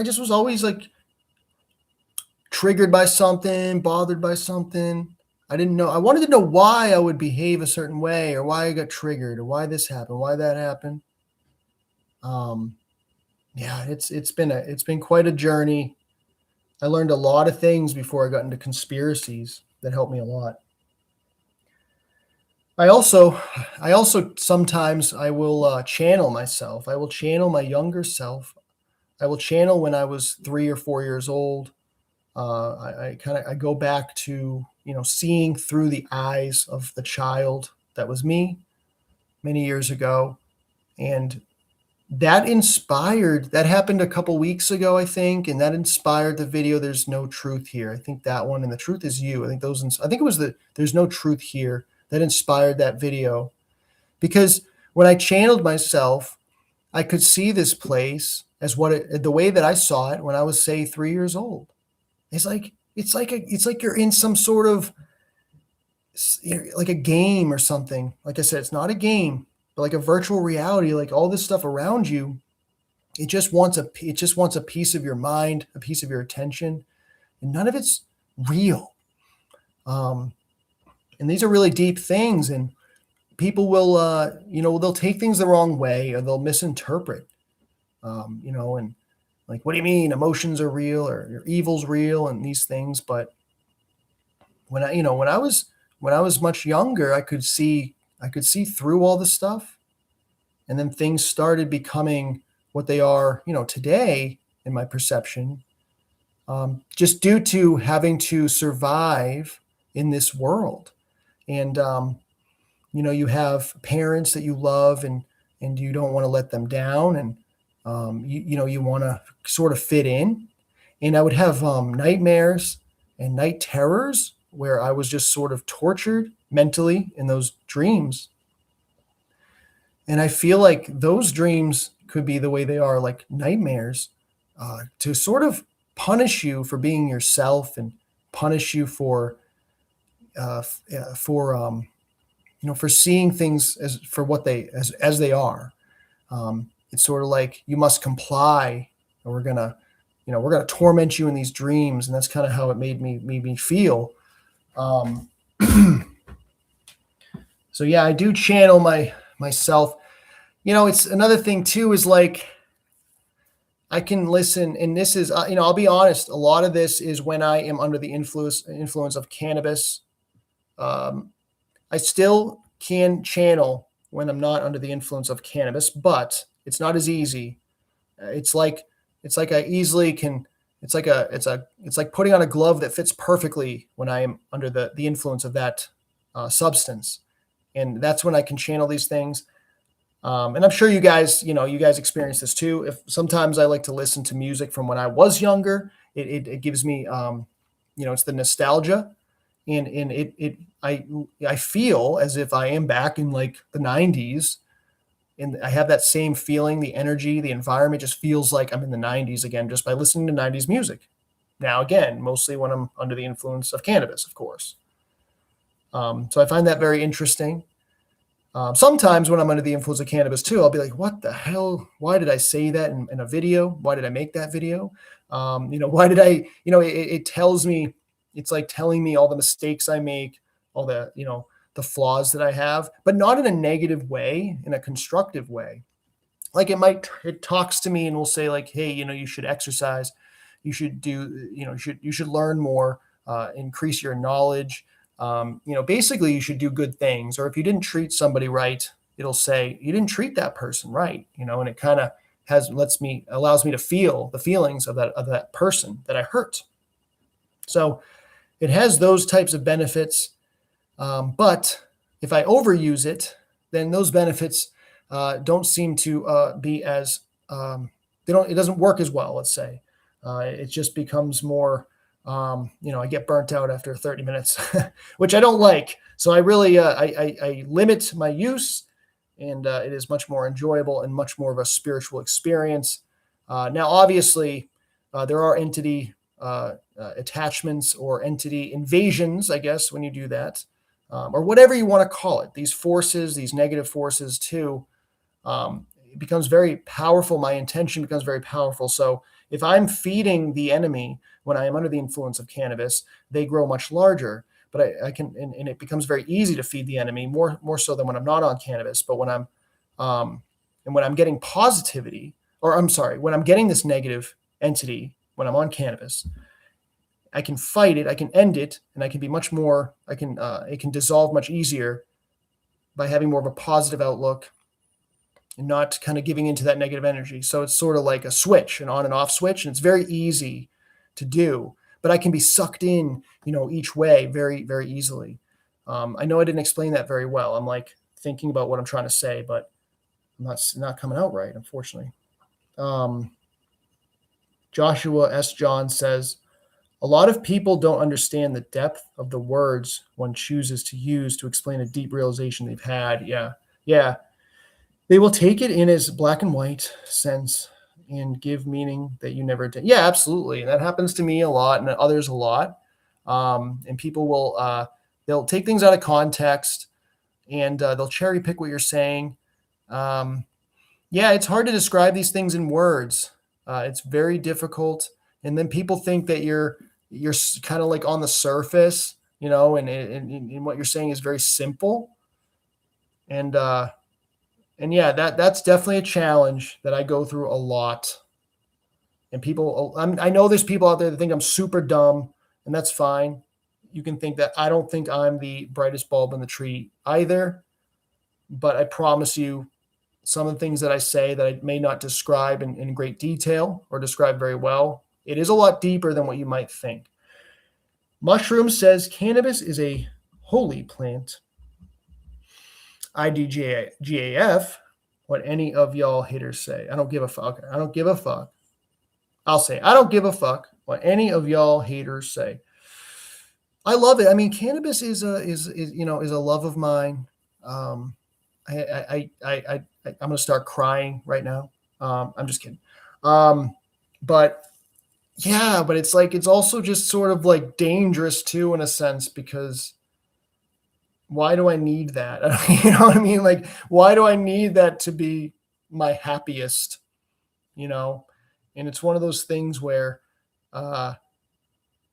just was always like triggered by something, bothered by something. I wanted to know why I would behave a certain way, or why I got triggered, or why this happened, why that happened. Yeah, it's been quite a journey. I learned a lot of things before I got into conspiracies that helped me a lot. I also sometimes I will channel myself. I will channel my younger self. I will channel when I was 3 or 4 years old. I go back to, seeing through the eyes of the child that was me many years ago. And that happened a couple weeks ago, I think. And that inspired the video, There's No Truth Here. I think that one, and The Truth Is You. I think it was There's No Truth Here that inspired that video. Because when I channeled myself, I could see this place as the way that I saw it when I was, say, 3 years old. It's like you're in some sort of like a game or something. Like I said, it's not a game, but like a virtual reality. Like all this stuff around you, it just wants a piece of your mind, a piece of your attention, and none of it's real. And these are really deep things, and people will, they'll take things the wrong way, or they'll misinterpret, and like, what do you mean emotions are real, or your evil's real, and these things. But when I was much younger, I could see through all the stuff. And then things started becoming what they are, today in my perception, just due to having to survive in this world. And, you have parents that you love, and you don't want to let them down. And, you want to sort of fit in. And I would have nightmares and night terrors where I was just sort of tortured mentally in those dreams. And I feel like those dreams could be the way they are, like nightmares, to sort of punish you for being yourself, and punish you for seeing things as they are. It's sort of like, you must comply, or we're gonna torment you in these dreams. And that's kind of how it made me feel. So yeah, I do channel myself. It's another thing too, is like, I can listen, and this is, I'll be honest, a lot of this is when I am under the influence of cannabis. I still can channel when I'm not under the influence of cannabis, but it's not as easy. It's like I easily can. It's like putting on a glove that fits perfectly when I am under the influence of that substance, and that's when I can channel these things. And I'm sure you guys experience this too. If sometimes I like to listen to music from when I was younger, it gives me, it's the nostalgia, and I feel as if I am back in like the 90s, and I have that same feeling, the energy, the environment just feels like I'm in the 90s again just by listening to 90s music. Now, again, mostly when I'm under the influence of cannabis, of course. So I find that very interesting. Sometimes when I'm under the influence of cannabis too, I'll be like, what the hell? Why did I say that in a video? Why did I make that video? Why did I, it tells me, it's like telling me all the mistakes I make, all the flaws that I have, but not in a negative way, in a constructive way. Like it talks to me and will say like, hey, you should exercise, you should do, you should learn more, increase your knowledge. Basically you should do good things. Or if you didn't treat somebody right, it'll say you didn't treat that person right, and it kind of allows me to feel the feelings of that person that I hurt. So it has those types of benefits. But if I overuse it, then those benefits don't seem to be as it doesn't work as well. Let's say it just becomes more. I get burnt out after 30 minutes, which I don't like. So I really I limit my use, and it is much more enjoyable and much more of a spiritual experience. Now, obviously, there are entity attachments or entity invasions, I guess, when you do that. Or whatever you want to call it, these forces, these negative forces too, it becomes very powerful. My intention becomes very powerful. So if I'm feeding the enemy when I am under the influence of cannabis, they grow much larger. But I can, and it becomes very easy to feed the enemy more so than when I'm not on cannabis. But when I'm getting positivity, or I'm sorry, when I'm getting this negative entity when I'm on cannabis, I can fight it, I can end it, and I can be much more, it can dissolve much easier by having more of a positive outlook and not kind of giving into that negative energy. So it's sort of like a switch, an on and off switch, and it's very easy to do, but I can be sucked in, each way very, very easily. I know I didn't explain that very well. I'm like thinking about what I'm trying to say, but I'm not coming out right, unfortunately. Joshua S. John says, a lot of people don't understand the depth of the words one chooses to use to explain a deep realization they've had. Yeah. Yeah. They will take it in as black and white sense and give meaning that you never did. Yeah, absolutely. That happens to me a lot and others a lot. And people will, they'll take things out of context and they'll cherry pick what you're saying. Yeah, it's hard to describe these things in words. It's very difficult. And then people think that you're kind of like on the surface, and what you're saying is very simple. And yeah, that's definitely a challenge that I go through a lot. And I know there's people out there that think I'm super dumb, and that's fine. You can think that. I don't think I'm the brightest bulb in the tree either, but I promise you some of the things that I say that I may not describe in great detail or describe very well, it is a lot deeper than what you might think. Mushroom says cannabis is a holy plant. IDGAF, what any of y'all haters say. I don't give a fuck. I don't give a fuck. I'll say, I don't give a fuck what any of y'all haters say. I love it. I mean, cannabis is a love of mine. I'm going to start crying right now. I'm just kidding. But yeah, but it's also just sort of like dangerous too, in a sense, because why do I need that? You know what I mean? Like, why do I need that to be my happiest? And it's one of those things where, I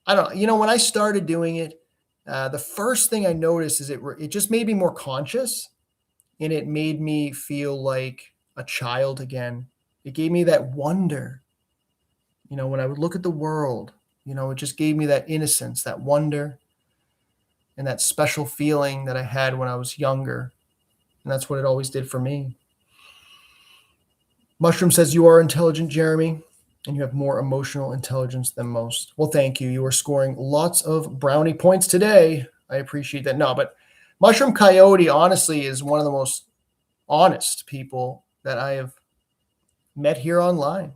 don't, when I started doing it, the first thing I noticed is it just made me more conscious, and it made me feel like a child again. It gave me that wonder, when I would look at the world, it just gave me that innocence, that wonder, and that special feeling that I had when I was younger. And that's what it always did for me. Mushroom says, you are intelligent, Jeremy, and you have more emotional intelligence than most. Well, thank you. You are scoring lots of brownie points today. I appreciate that. No, but Mushroom Coyote, honestly, is one of the most honest people that I have met here online.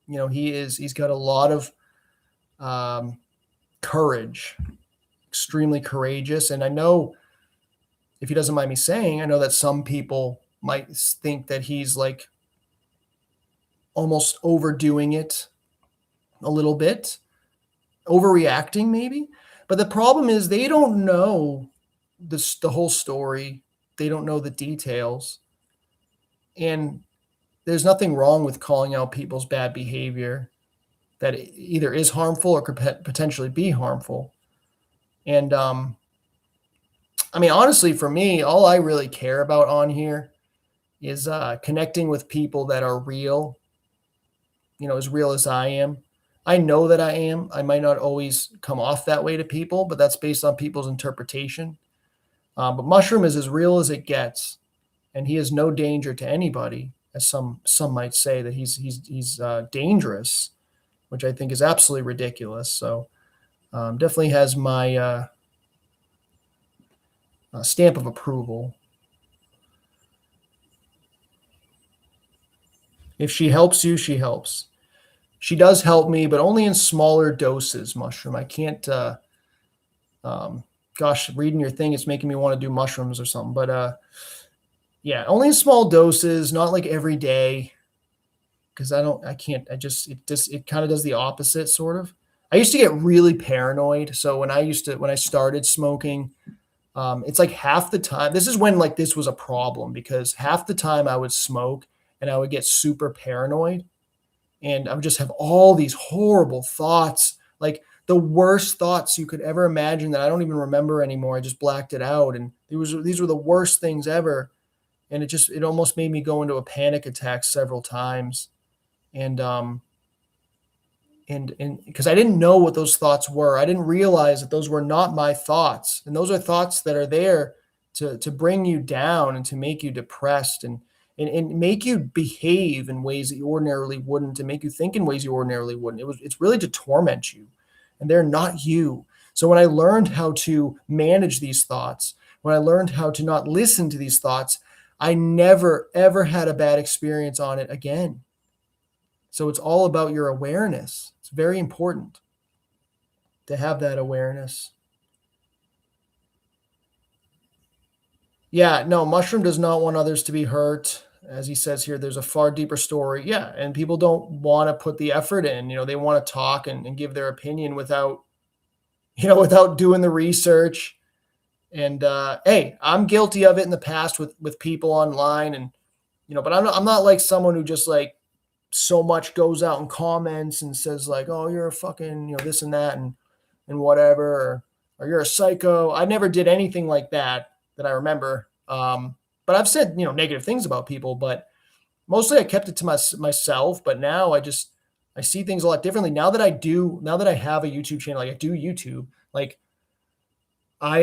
He's got a lot of courage, extremely courageous. And I know, if he doesn't mind me saying, I know that some people might think that he's like almost overdoing it a little bit, overreacting maybe. But the problem is they don't know the whole story. They don't know the details. And there's nothing wrong with calling out people's bad behavior that either is harmful or could potentially be harmful. And I mean, honestly, for me, all I really care about on here is connecting with people that are real, as real as I am. I know that I am. I might not always come off that way to people, but that's based on people's interpretation. But Mushroom is as real as it gets, and he is no danger to anybody, as some might say that he's dangerous, which I think is absolutely ridiculous. So definitely has my stamp of approval. If she helps you, she helps. She does help me, but only in smaller doses, Mushroom. I can't, gosh, reading your thing, it's making me want to do mushrooms or something. But yeah, only in small doses, not like every day. Because it kind of does the opposite, sort of. I used to get really paranoid. So when I started smoking, it's like half the time, this is when like this was a problem, because half the time I would smoke and I would get super paranoid. And I would just have all these horrible thoughts, like the worst thoughts you could ever imagine that I don't even remember anymore. I just blacked it out. And these were the worst things ever. And it almost made me go into a panic attack several times. And because I didn't know what those thoughts were. I didn't realize that those were not my thoughts. And those are thoughts that are there to bring you down and to make you depressed and make you behave in ways that you ordinarily wouldn't, and make you think in ways you ordinarily wouldn't. It's really to torment you, and they're not you. So when I learned how to manage these thoughts, when I learned how to not listen to these thoughts, I never, ever had a bad experience on it again. So it's all about your awareness. It's very important to have that awareness. Yeah, no, Mushroom does not want others to be hurt. As he says here, there's a far deeper story. Yeah, and people don't want to put the effort in. They want to talk and give their opinion without doing the research. And hey, I'm guilty of it in the past with people online, and but I'm not like someone who just like so much goes out and comments and says like, oh, you're a fucking this and that and whatever, or you're a psycho. I never did anything like that I remember. But I've said, negative things about people, but mostly I kept it to myself. But now I see things a lot differently now that I have a YouTube channel, like I do YouTube, like I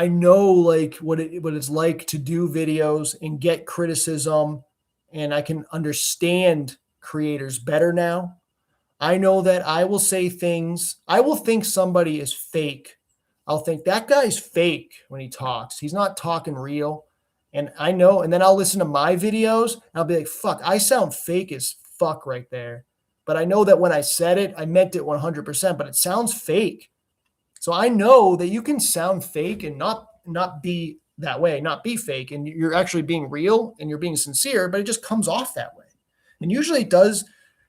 know like what it's like to do videos and get criticism, and I can understand creators better now. I know that I will say things, I will think somebody is fake. I'll think that guy's fake when he talks. He's not talking real. And I know, and then I'll listen to my videos and I'll be like, fuck, I sound fake as fuck right there. But I know that when I said it, I meant it 100%, but it sounds fake. So I know that you can sound fake and not be that way, not be fake. And you're actually being real and you're being sincere, but it just comes off that way. And usually it does.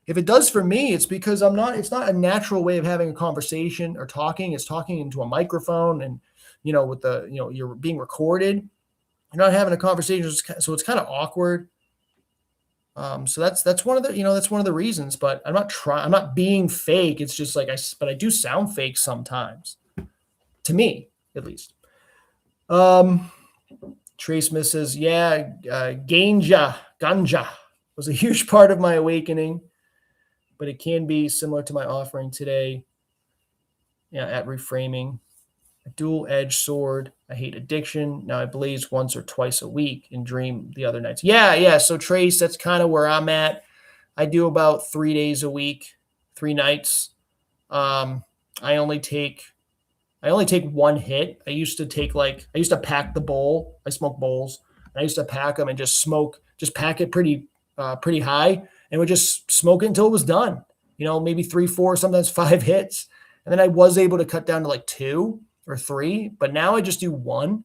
If it does for me, it's because it's not a natural way of having a conversation or talking. It's talking into a microphone and, with you're being recorded. You're not having a conversation. So it's kind of awkward. So that's one of the reasons, but I'm not being fake. It's just like but I do sound fake sometimes, to me, at least. Trace Smith says, yeah, ganja was a huge part of my awakening, but it can be similar to my offering today. Yeah, at reframing. A dual-edged sword. I hate addiction. Now I blaze once or twice a week and dream the other nights. Yeah. So Trace, that's kind of where I'm at. I do about 3 days a week, 3 nights. I only take one hit. I used to pack the bowl. I smoke bowls. I used to pack them and just pack it pretty high, and would just smoke it until it was done. Maybe 3, 4, sometimes 5 hits. And then I was able to cut down to like 2. or 3, but now I just do 1,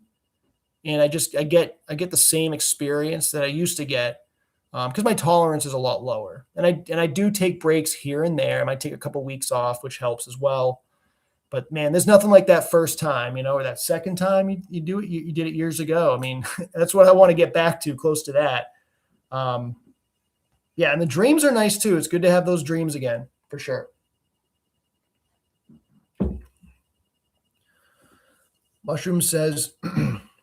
and I get the same experience that I used to get, because my tolerance is a lot lower. And I do take breaks here and there. I might take a couple weeks off, which helps as well. But man, there's nothing like that first time, or that second time you do it. You did it years ago. I mean, that's what I want to get back to, close to that. Yeah, and the dreams are nice too. It's good to have those dreams again, for sure. Mushroom says,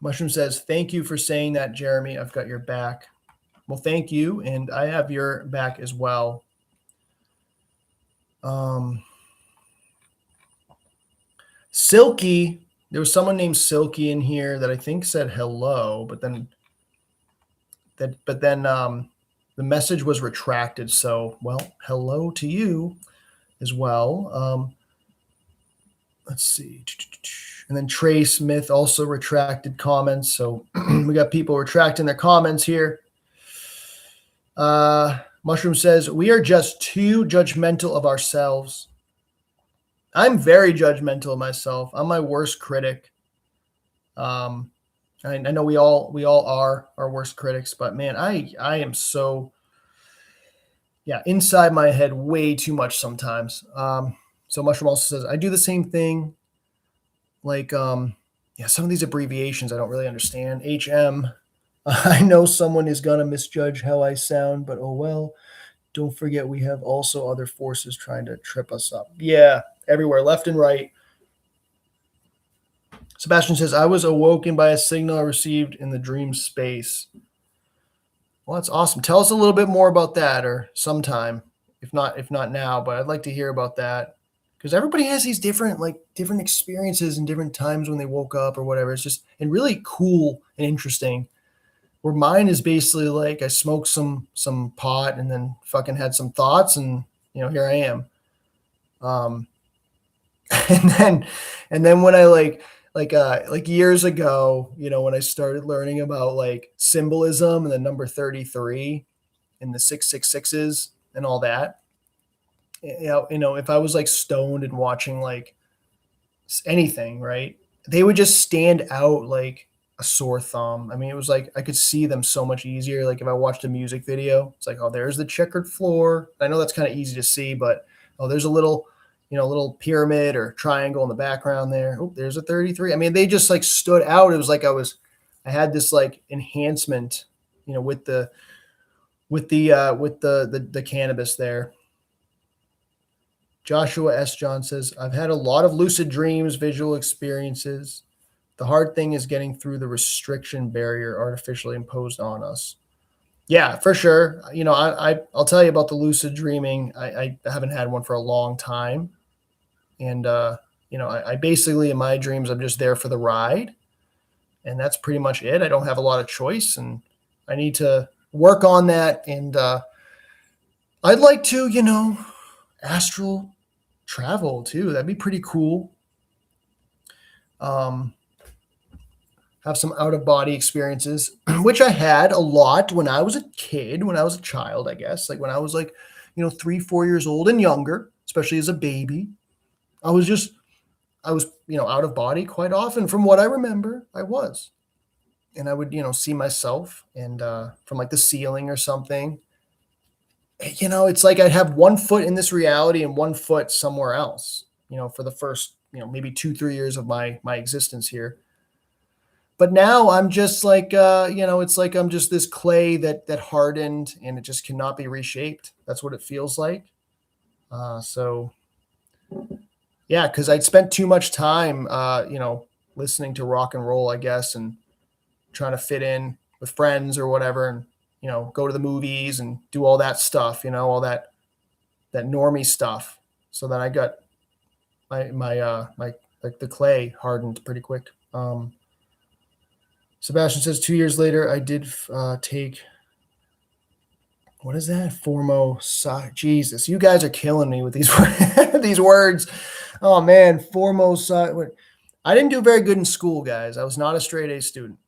thank you for saying that, Jeremy. I've got your back. Well, thank you, and I have your back as well. Silky, there was someone named Silky in here that I think said hello, but then the message was retracted. So, well, hello to you as well. Let's see. And then Trey Smith also retracted comments. So we got people retracting their comments here. Mushroom says, we are just too judgmental of ourselves. I'm very judgmental of myself. I'm my worst critic. I know we all are our worst critics, but man, I am so, inside my head way too much sometimes. So Mushroom also says, I do the same thing. Like, some of these abbreviations I don't really understand. HM, I know someone is going to misjudge how I sound, but oh well. Don't forget we have also other forces trying to trip us up. Yeah, everywhere, left and right. Sebastian says, I was awoken by a signal I received in the dream space. Well, that's awesome. Tell us a little bit more about that, or sometime, if not now, but I'd like to hear about that. Because everybody has these different experiences and different times when they woke up or whatever. It's just and really cool and interesting. Where mine is basically like I smoked some pot and then fucking had some thoughts, and here I am. And then when I like years ago, when I started learning about like symbolism and the number 33 and the 666s and all that. If I was like stoned and watching like anything, right, they would just stand out like a sore thumb. I mean, it was like I could see them so much easier. Like if I watched a music video, it's like, oh, there's the checkered floor. I know that's kind of easy to see, but there's a little pyramid or triangle in the background there. Oh, there's a 33. I mean, they just like stood out. It was like I had this like enhancement, with the cannabis there. Joshua S. John says, I've had a lot of lucid dreams, visual experiences. The hard thing is getting through the restriction barrier artificially imposed on us. Yeah, for sure. I'll tell you about the lucid dreaming. I haven't had one for a long time. And, I basically, in my dreams, I'm just there for the ride. And that's pretty much it. I don't have a lot of choice. And I need to work on that. And I'd like to, astral travel too. That'd be pretty cool. Have some out-of-body experiences, which I had a lot when I was a kid, when I was a child, I guess. Like when I was 3-4 years old and younger, especially as a baby. I was out of body quite often. From what I remember, I was. And I would, see myself and from like the ceiling or something. It's like I'd have one foot in this reality and one foot somewhere else, for the first, maybe 2-3 years of my existence here. But now I'm just like, it's like I'm just this clay that hardened and it just cannot be reshaped. That's what it feels like. So, yeah, because I'd spent too much time, listening to rock and roll, I guess, and trying to fit in with friends or whatever, and go to the movies and do all that stuff, all that normie stuff. So then I got my the clay hardened pretty quick. Sebastian says 2 years later, I did take, what is that? Jesus, you guys are killing me with these these words. Oh man, I didn't do very good in school, guys. I was not a straight A student.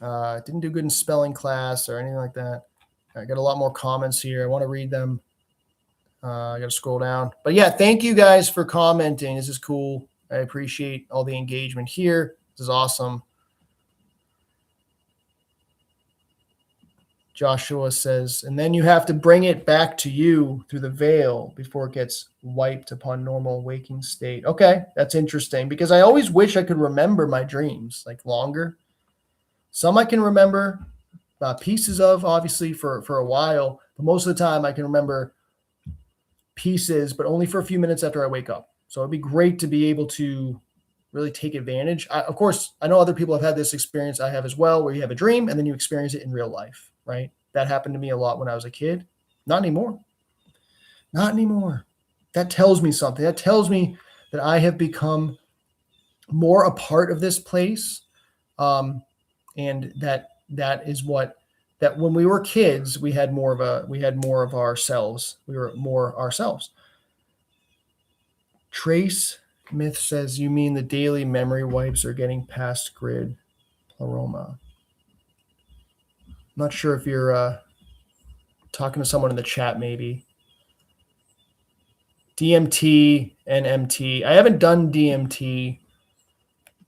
Didn't do good in spelling class or anything like that. I got a lot more comments here. I want to read them. I got to scroll down. But yeah, thank you guys for commenting. This is cool. I appreciate all the engagement here. This is awesome. Joshua says, and then you have to bring it back to you through the veil before it gets wiped upon normal waking state. Okay, that's interesting because I always wish I could remember my dreams like longer. Some I can remember pieces of, obviously, for a while, but most of the time I can remember pieces, but only for a few minutes after I wake up. So it'd be great to be able to really take advantage. Of course, I know other people have had this experience. I have as well, where you have a dream and then you experience it in real life, right? That happened to me a lot when I was a kid. Not anymore. Not anymore. That tells me something. That tells me that I have become more a part of this place. And that is what, that when we were kids, we had more of ourselves. We were more ourselves. Trace Myth says, you mean the daily memory wipes are getting past grid pleroma? Not sure if you're talking to someone in the chat, maybe. DMT and MT. I haven't done DMT.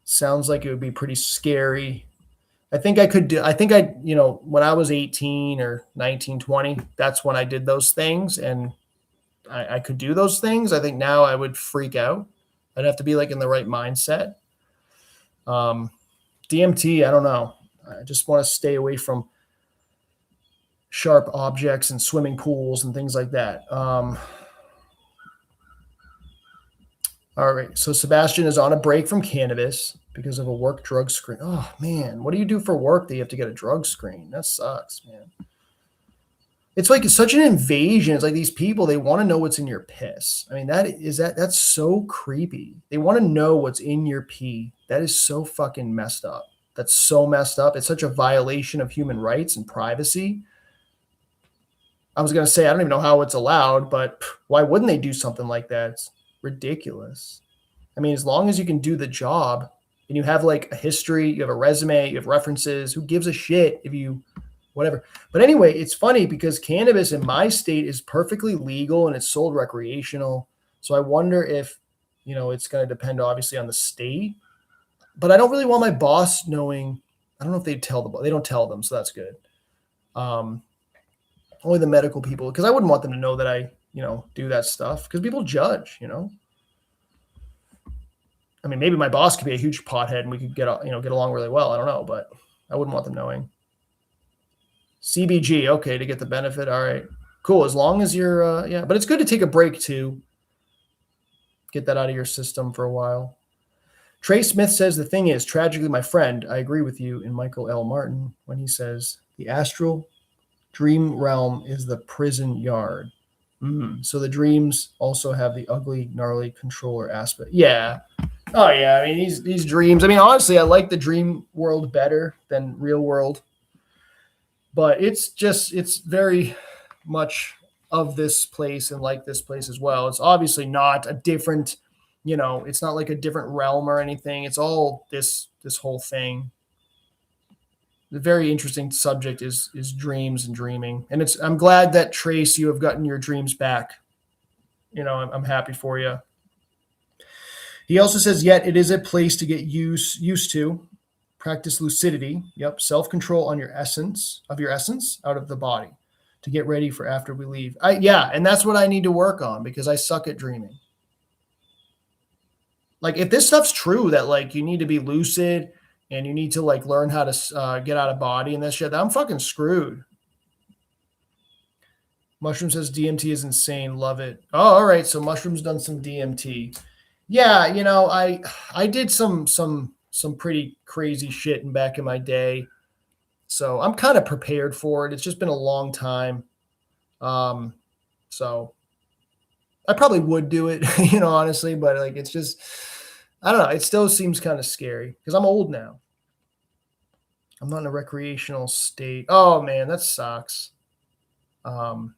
Sounds like it would be pretty scary. I think when I was 18 or 19, 20, that's when I did those things, and I could do those things. I think now I would freak out. I'd have to be like in the right mindset. DMT, I don't know. I just want to stay away from sharp objects and swimming pools and things like that. All right. So Sebastian is on a break from cannabis because of a work drug screen. Oh, man. What do you do for work that you have to get a drug screen? That sucks, man. It's like such an invasion. It's like these people, they want to know what's in your piss. I mean, that's so creepy. They want to know what's in your pee. That is so fucking messed up. That's so messed up. It's such a violation of human rights and privacy. I was going to say, I don't even know how it's allowed, but why wouldn't they do something like that? It's ridiculous. I mean, as long as you can do the job and you have like a history, you have a resume, you have references, who gives a shit if you whatever. But anyway, it's funny because cannabis in my state is perfectly legal and it's sold recreational. So I wonder if, it's going to depend obviously on the state, but I don't really want my boss knowing. I don't know if they don't tell them. So that's good. Only the medical people, because I wouldn't want them to know that I, do that stuff because people judge, I mean, maybe my boss could be a huge pothead and we could get along really well. I don't know, but I wouldn't want them knowing. CBG, okay, to get the benefit. All right, cool. As long as you're, but it's good to take a break too. Get that out of your system for a while. Trey Smith says, the thing is, tragically, my friend, I agree with you in Michael L. Martin when he says the astral dream realm is the prison yard. So the dreams also have the ugly, gnarly controller aspect. Yeah. Oh yeah. I mean, these dreams. I mean, honestly, I like the dream world better than real world. But it's very much of this place and like this place as well. It's obviously not a different, it's not like a different realm or anything. It's all this whole thing. The very interesting subject is dreams and dreaming. And I'm glad that, Trace, you have gotten your dreams back. I'm happy for you. He also says, yet it is a place to get used to. Practice lucidity. Yep. Self-control on your essence out of the body to get ready for after we leave. And that's what I need to work on because I suck at dreaming. Like if this stuff's true that like you need to be lucid and you need to like learn how to get out of body and that shit, I'm fucking screwed. Mushroom says DMT is insane. Love it. Oh, all right. So Mushroom's done some DMT. Yeah. I did some pretty crazy shit back in my day. So I'm kind of prepared for it. It's just been a long time. So I probably would do it, honestly, but like, it's just, I don't know. It still seems kind of scary because I'm old now. I'm not in a recreational state. Oh man, that sucks. And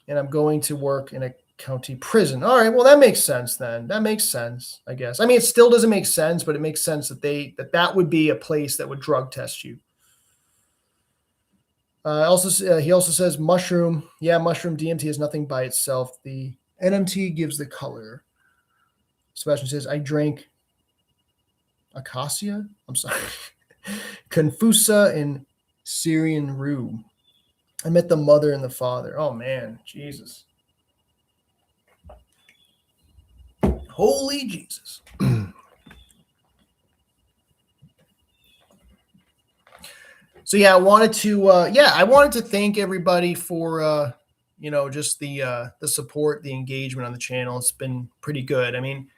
I'm going to work in a county prison. All right. Well, that makes sense then. That makes sense, I guess. I mean, it still doesn't make sense, but it makes sense that that would be a place that would drug test you. He also says mushroom. Yeah, mushroom DMT is nothing by itself. The NMT gives the color. Sebastian says, I drank Acacia. I'm sorry. Confusa and Syrian Rue. I met the mother and the father. Oh, man. Jesus. Holy Jesus. So yeah, I wanted to thank everybody for just the support, the engagement on the channel. It's been pretty good. I mean,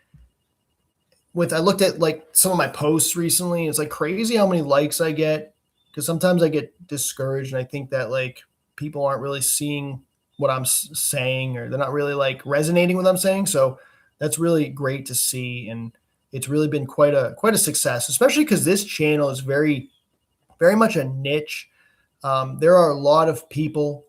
I looked at like some of my posts recently, it's like crazy how many likes I get, because sometimes I get discouraged and I think that like people aren't really seeing what I'm saying, or they're not really like resonating with what I'm saying. So that's really great to see, and it's really been quite a success, especially because this channel is very much a niche. There are a lot of people,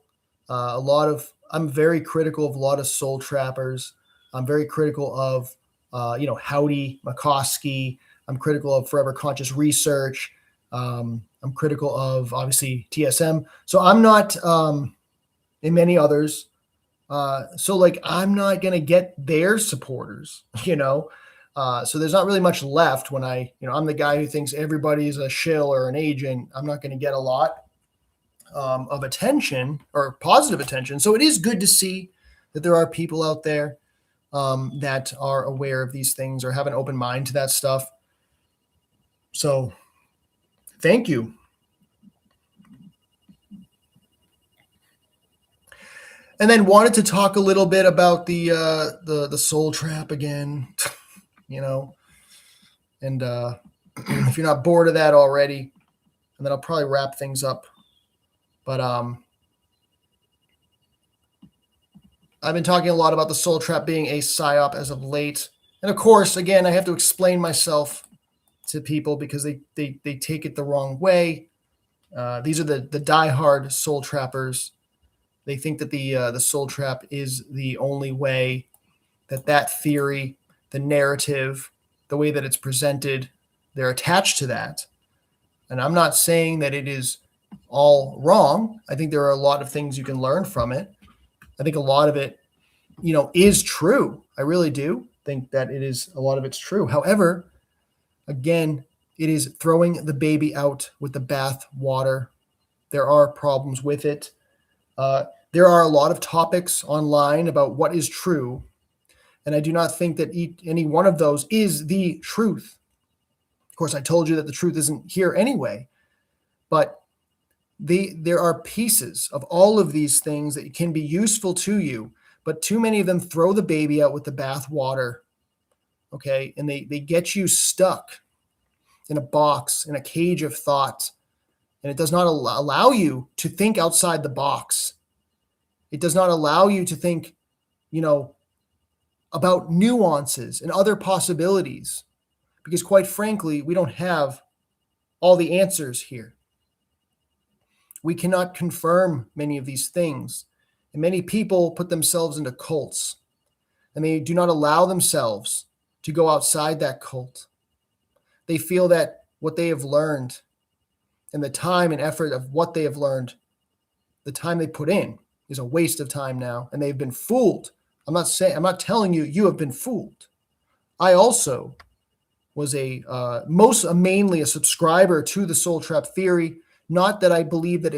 I'm very critical of a lot of soul trappers. I'm very critical of, Howdy McCoskey. I'm critical of Forever Conscious Research. I'm critical of, obviously, TSM. So I'm not, and many others. So like, I'm not going to get their supporters, so there's not really much left when I'm the guy who thinks everybody's a shill or an agent. I'm not going to get a lot of attention or positive attention. So it is good to see that there are people out there that are aware of these things or have an open mind to that stuff. So thank you. And then wanted to talk a little bit about the soul trap again, and if you're not bored of that already, and then I'll probably wrap things up. But I've been talking a lot about the soul trap being a psyop as of late. And of course, again, I have to explain myself to people because they take it the wrong way. These are the diehard soul trappers. They think that the soul trap is the only way, that theory, the narrative, the way that it's presented, they're attached to that. And I'm not saying that it is all wrong. I think there are a lot of things you can learn from it. I think a lot of it, is true. I really do think that a lot of it's true. However, again, it is throwing the baby out with the bath water. There are problems with it. There are a lot of topics online about what is true, and I do not think that any one of those is the truth. Of course, I told you that the truth isn't here anyway, but there are pieces of all of these things that can be useful to you, but too many of them throw the baby out with the bath water, okay? And they get you stuck in a box, in a cage of thought, and it does not allow you to think outside the box. It does not allow you to think, about nuances and other possibilities, because quite frankly, we don't have all the answers here. We cannot confirm many of these things. And many people put themselves into cults, and they do not allow themselves to go outside that cult. They feel that what they have learned and the time and effort of what they have learned, the time they put in, is a waste of time now, and they've been fooled. I'm not telling you you have been fooled. I also was mainly a subscriber to the soul trap theory. Not that I believe that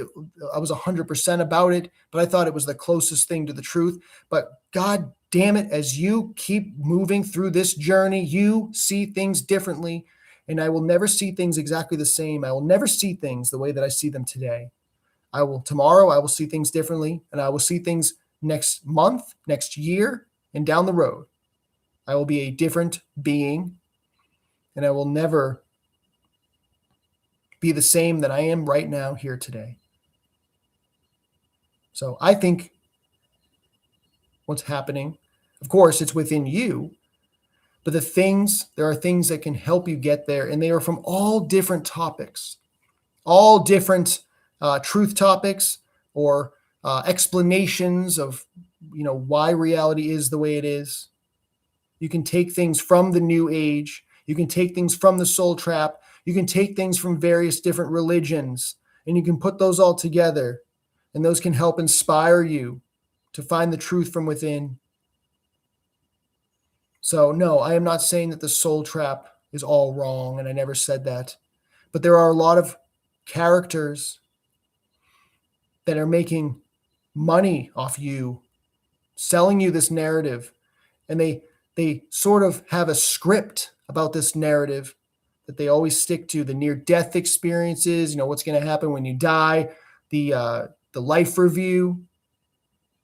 I was 100% about it, but I thought it was the closest thing to the truth. But God damn it, as you keep moving through this journey, you see things differently, and I will never see things exactly the same. I will never see things the way that I see them today. Tomorrow I will see things differently, and I will see things next month, next year, and down the road. I will be a different being, and I will never be the same that I am right now here today. So I think what's happening, of course, it's within you, but there are things that can help you get there, and they are from all different topics, all different truth topics, or explanations of why reality is the way it is. You can take things from the New Age. You can take things from the soul trap. You can take things from various different religions, and you can put those all together, and those can help inspire you to find the truth from within. So no, I am not saying that the soul trap is all wrong, and I never said that. But there are a lot of characters that are making money off you, selling you this narrative, and they sort of have a script about this narrative that they always stick to: the near death experiences, what's going to happen when you die, the life review,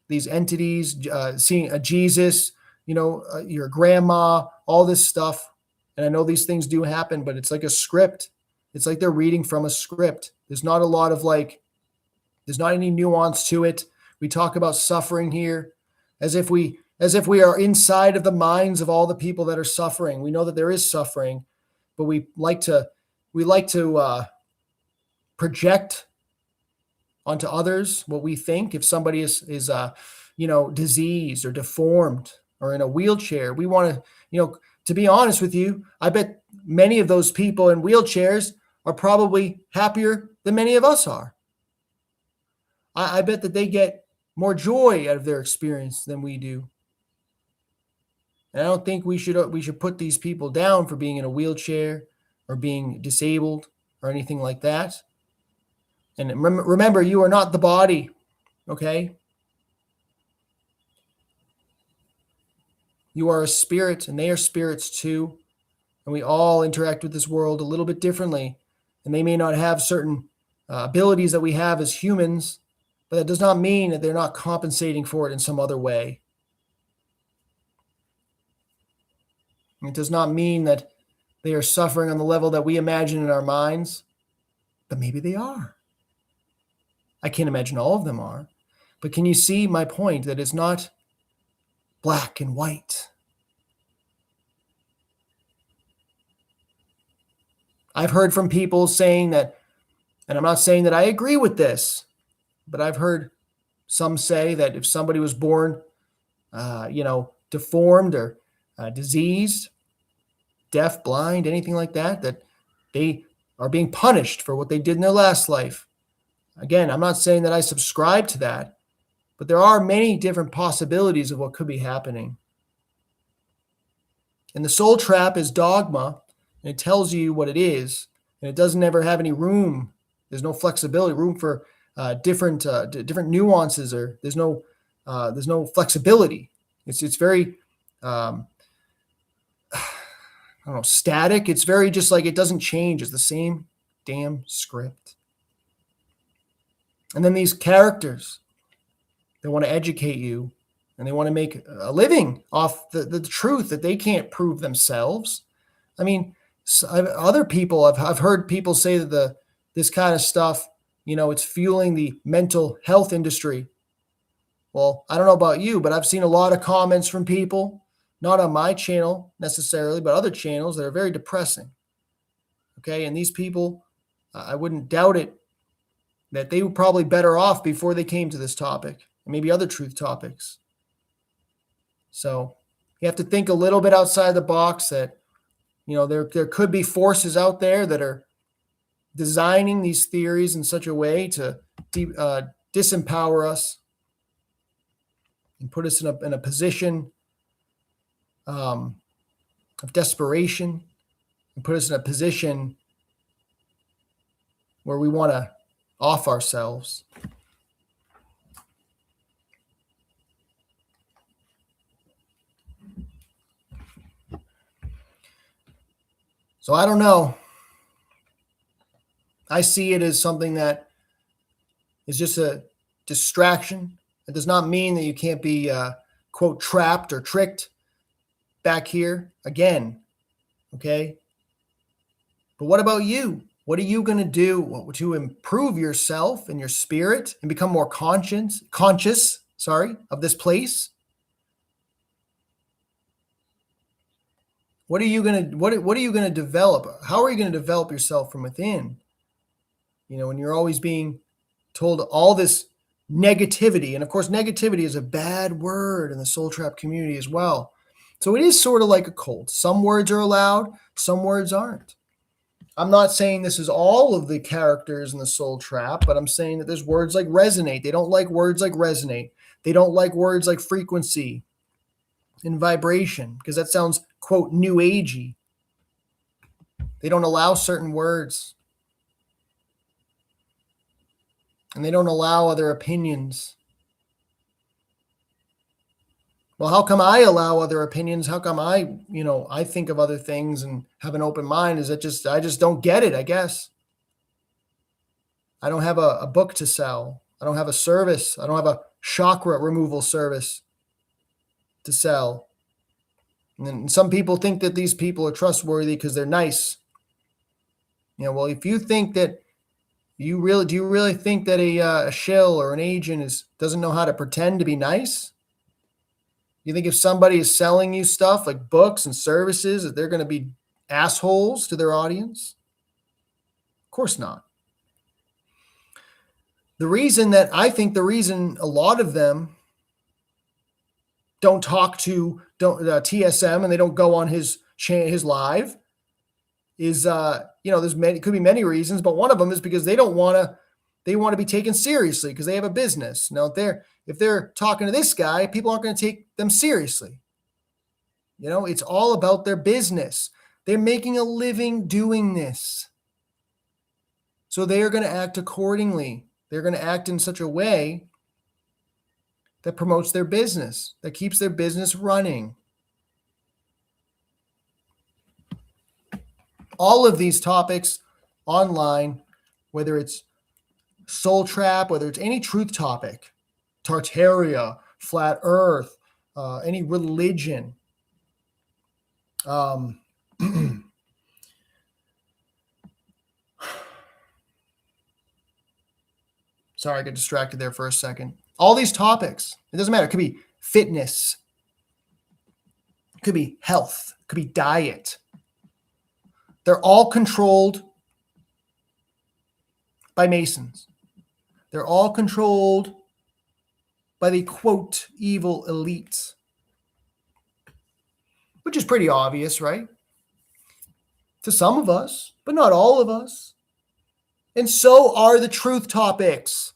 these entities, seeing a Jesus, your grandma, all this stuff. And I know these things do happen, but it's like a script. It's like they're reading from a script. There's not a lot of there's not any nuance to it. We talk about suffering here as if we are inside of the minds of all the people that are suffering. We know that there is suffering, but we like to project onto others what we think. If somebody is diseased or deformed or in a wheelchair, we want to be honest with you, I bet many of those people in wheelchairs are probably happier than many of us are. I bet that they get more joy out of their experience than we do. And I don't think we should put these people down for being in a wheelchair or being disabled or anything like that. And remember, you are not the body, okay? You are a spirit, and they are spirits too. And we all interact with this world a little bit differently. And they may not have certain abilities that we have as humans, but that does not mean that they're not compensating for it in some other way. It does not mean that they are suffering on the level that we imagine in our minds, but maybe they are. I can't imagine all of them are. But can you see my point, that it's not black and white? I've heard from people saying that, and I'm not saying that I agree with this, but I've heard some say that if somebody was born, deformed or diseased, deaf, blind, anything like that, that they are being punished for what they did in their last life. Again, I'm not saying that I subscribe to that, but there are many different possibilities of what could be happening. And the soul trap is dogma, and it tells you what it is, and it doesn't ever have any room. There's no flexibility, room for different nuances, or there's no flexibility. It's very static. It's very just like, it doesn't change. It's the same damn script. And then these characters, they want to educate you, and they want to make a living off the truth that they can't prove themselves. I mean, other people, I've heard people say that this kind of stuff, it's fueling the mental health industry. Well, I don't know about you, but I've seen a lot of comments from people, not on my channel necessarily, but other channels that are very depressing. Okay. And these people, I wouldn't doubt it, that they were probably better off before they came to this topic, and maybe other truth topics. So you have to think a little bit outside the box, that, there could be forces out there that are designing these theories in such a way to disempower us and put us in a position of desperation, and put us in a position where we want to off ourselves. So I don't know. I see it as something that is just a distraction. It does not mean that you can't be, quote, trapped or tricked back here again. Okay. But what about you? What are you going to do to improve yourself and your spirit and become more conscious, of this place? What are you going to develop? How are you going to develop yourself from within? When you're always being told all this negativity, and of course, negativity is a bad word in the soul trap community as well. So it is sort of like a cult. Some words are allowed, some words aren't. I'm not saying this is all of the characters in the soul trap, but I'm saying that there's words like resonate. They don't like words like resonate. They don't like words like frequency. in vibration, because that sounds, quote, new agey. They don't allow certain words. And they don't allow other opinions. Well, how come I allow other opinions? How come I think of other things and have an open mind? I just don't get it, I guess. I don't have a book to sell. I don't have a service. I don't have a chakra removal service to sell. And some people think that these people are trustworthy because they're nice. Well, if you think that do you really think that a shill or an agent doesn't know how to pretend to be nice? You think if somebody is selling you stuff like books and services, that they're going to be assholes to their audience? Of course not. The reason a lot of them don't talk to TSM and they don't go on his live is could be many reasons, but one of them is because they want to be taken seriously because they have a business. Now, if they're talking to this guy, people aren't going to take them seriously. It's all about their business. They're making a living doing this. So they are going to act accordingly. They're going to act in such a way that promotes their business, that keeps their business running. All of these topics online, whether it's Soul Trap, whether it's any truth topic, Tartaria, Flat Earth, any religion, sorry, I got distracted there for a second. All these topics, it doesn't matter. It could be fitness. It could be health. It could be diet. They're all controlled by Masons. They're all controlled by the, quote, evil elites. Which is pretty obvious, right? To some of us, but not all of us. And so are the truth topics.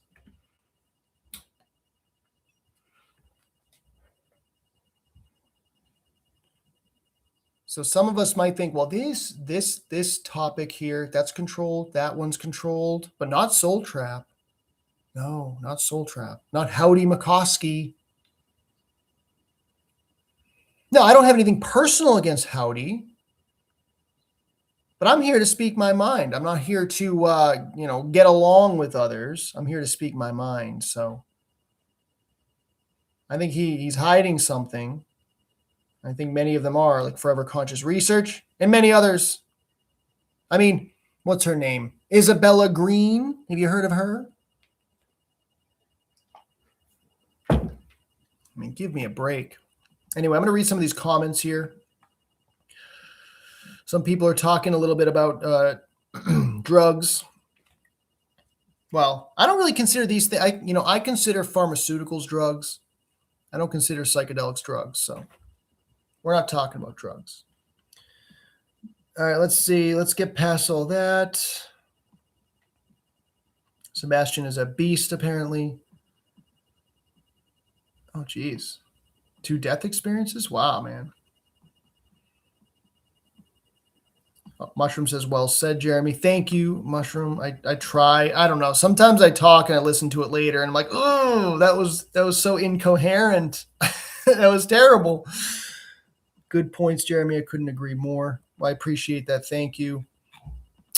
So some of us might think, well, this topic here, that's controlled, that one's controlled, but not Soul Trap. No, not Soul Trap. Not Howdy McCoskey. No, I don't have anything personal against Howdy. But I'm here to speak my mind. I'm not here to, get along with others. I'm here to speak my mind. So I think he's hiding something. I think many of them are, like Forever Conscious Research and many others. I mean, what's her name? Isabella Green. Have you heard of her? I mean, give me a break. Anyway, I'm going to read some of these comments here. Some people are talking a little bit about drugs. Well, I don't really consider these things. I consider pharmaceuticals drugs. I don't consider psychedelics drugs. So we're not talking about drugs. All right, let's see. Let's get past all that. Sebastian is a beast, apparently. Oh, geez. 2 death experiences? Wow, man. Mushroom says, well said, Jeremy. Thank you, Mushroom. I try. I don't know. Sometimes I talk and I listen to it later and I'm like, oh, that was so incoherent. That was terrible. Good points, Jeremy. I couldn't agree more. Well, I appreciate that. Thank you.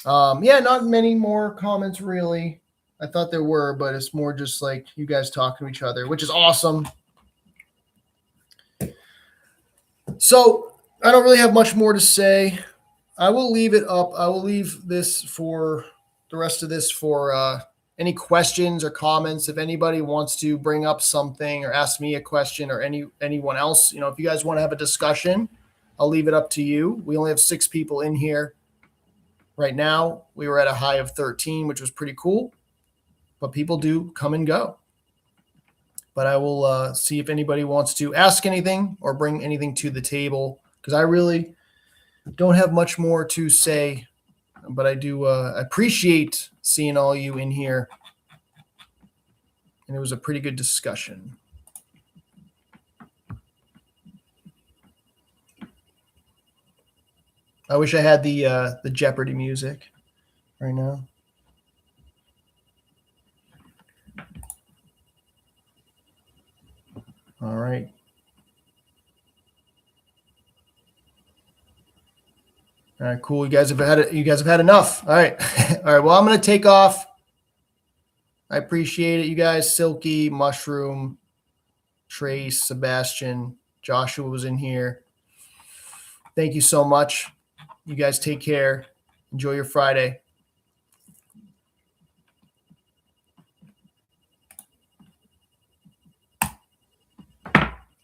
Yeah, not many more comments, really. I thought there were, but it's more just like you guys talking to each other, which is awesome. So I don't really have much more to say. I will leave it up. I will leave this for the rest of this for any questions or comments. If anybody wants to bring up something or ask me a question or anyone else, if you guys want to have a discussion, I'll leave it up to you. We only have 6 people in here right now. We were at a high of 13, which was pretty cool, but people do come and go. But I will see if anybody wants to ask anything or bring anything to the table, because I really don't have much more to say, but I do appreciate seeing all you in here. And it was a pretty good discussion. I wish I had the Jeopardy music right now. All right. All right, cool. You guys have had enough. All right. All right. Well, I'm gonna take off. I appreciate it, you guys. Silky, Mushroom, Trace, Sebastian, Joshua was in here. Thank you so much. You guys take care. Enjoy your Friday.